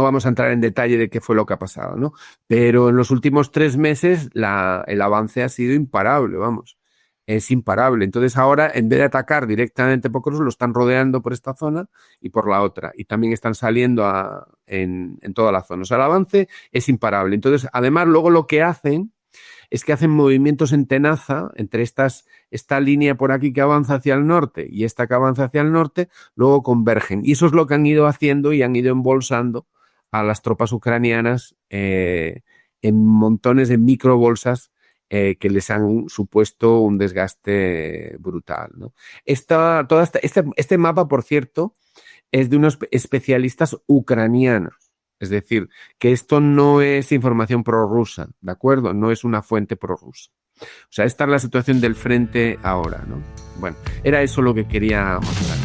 Speaker 2: vamos a entrar en detalle de qué fue lo que ha pasado, ¿no? Pero en los últimos 3 meses el avance ha sido imparable, vamos. Es imparable. Entonces ahora, en vez de atacar directamente Pokrovsk, lo están rodeando por esta zona y por la otra. Y también están saliendo en toda la zona. O sea, el avance es imparable. Entonces, además, luego lo que hacen es que hacen movimientos en tenaza entre esta línea por aquí que avanza hacia el norte y esta que avanza hacia el norte, luego convergen. Y eso es lo que han ido haciendo y han ido embolsando a las tropas ucranianas en montones de microbolsas que les han supuesto un desgaste brutal, ¿no? Este mapa, por cierto, es de unos especialistas ucranianos. Es decir, que esto no es información prorrusa, ¿de acuerdo? No es una fuente prorrusa. O sea, esta es la situación del frente ahora, ¿no? Bueno, era eso lo que quería mostrar.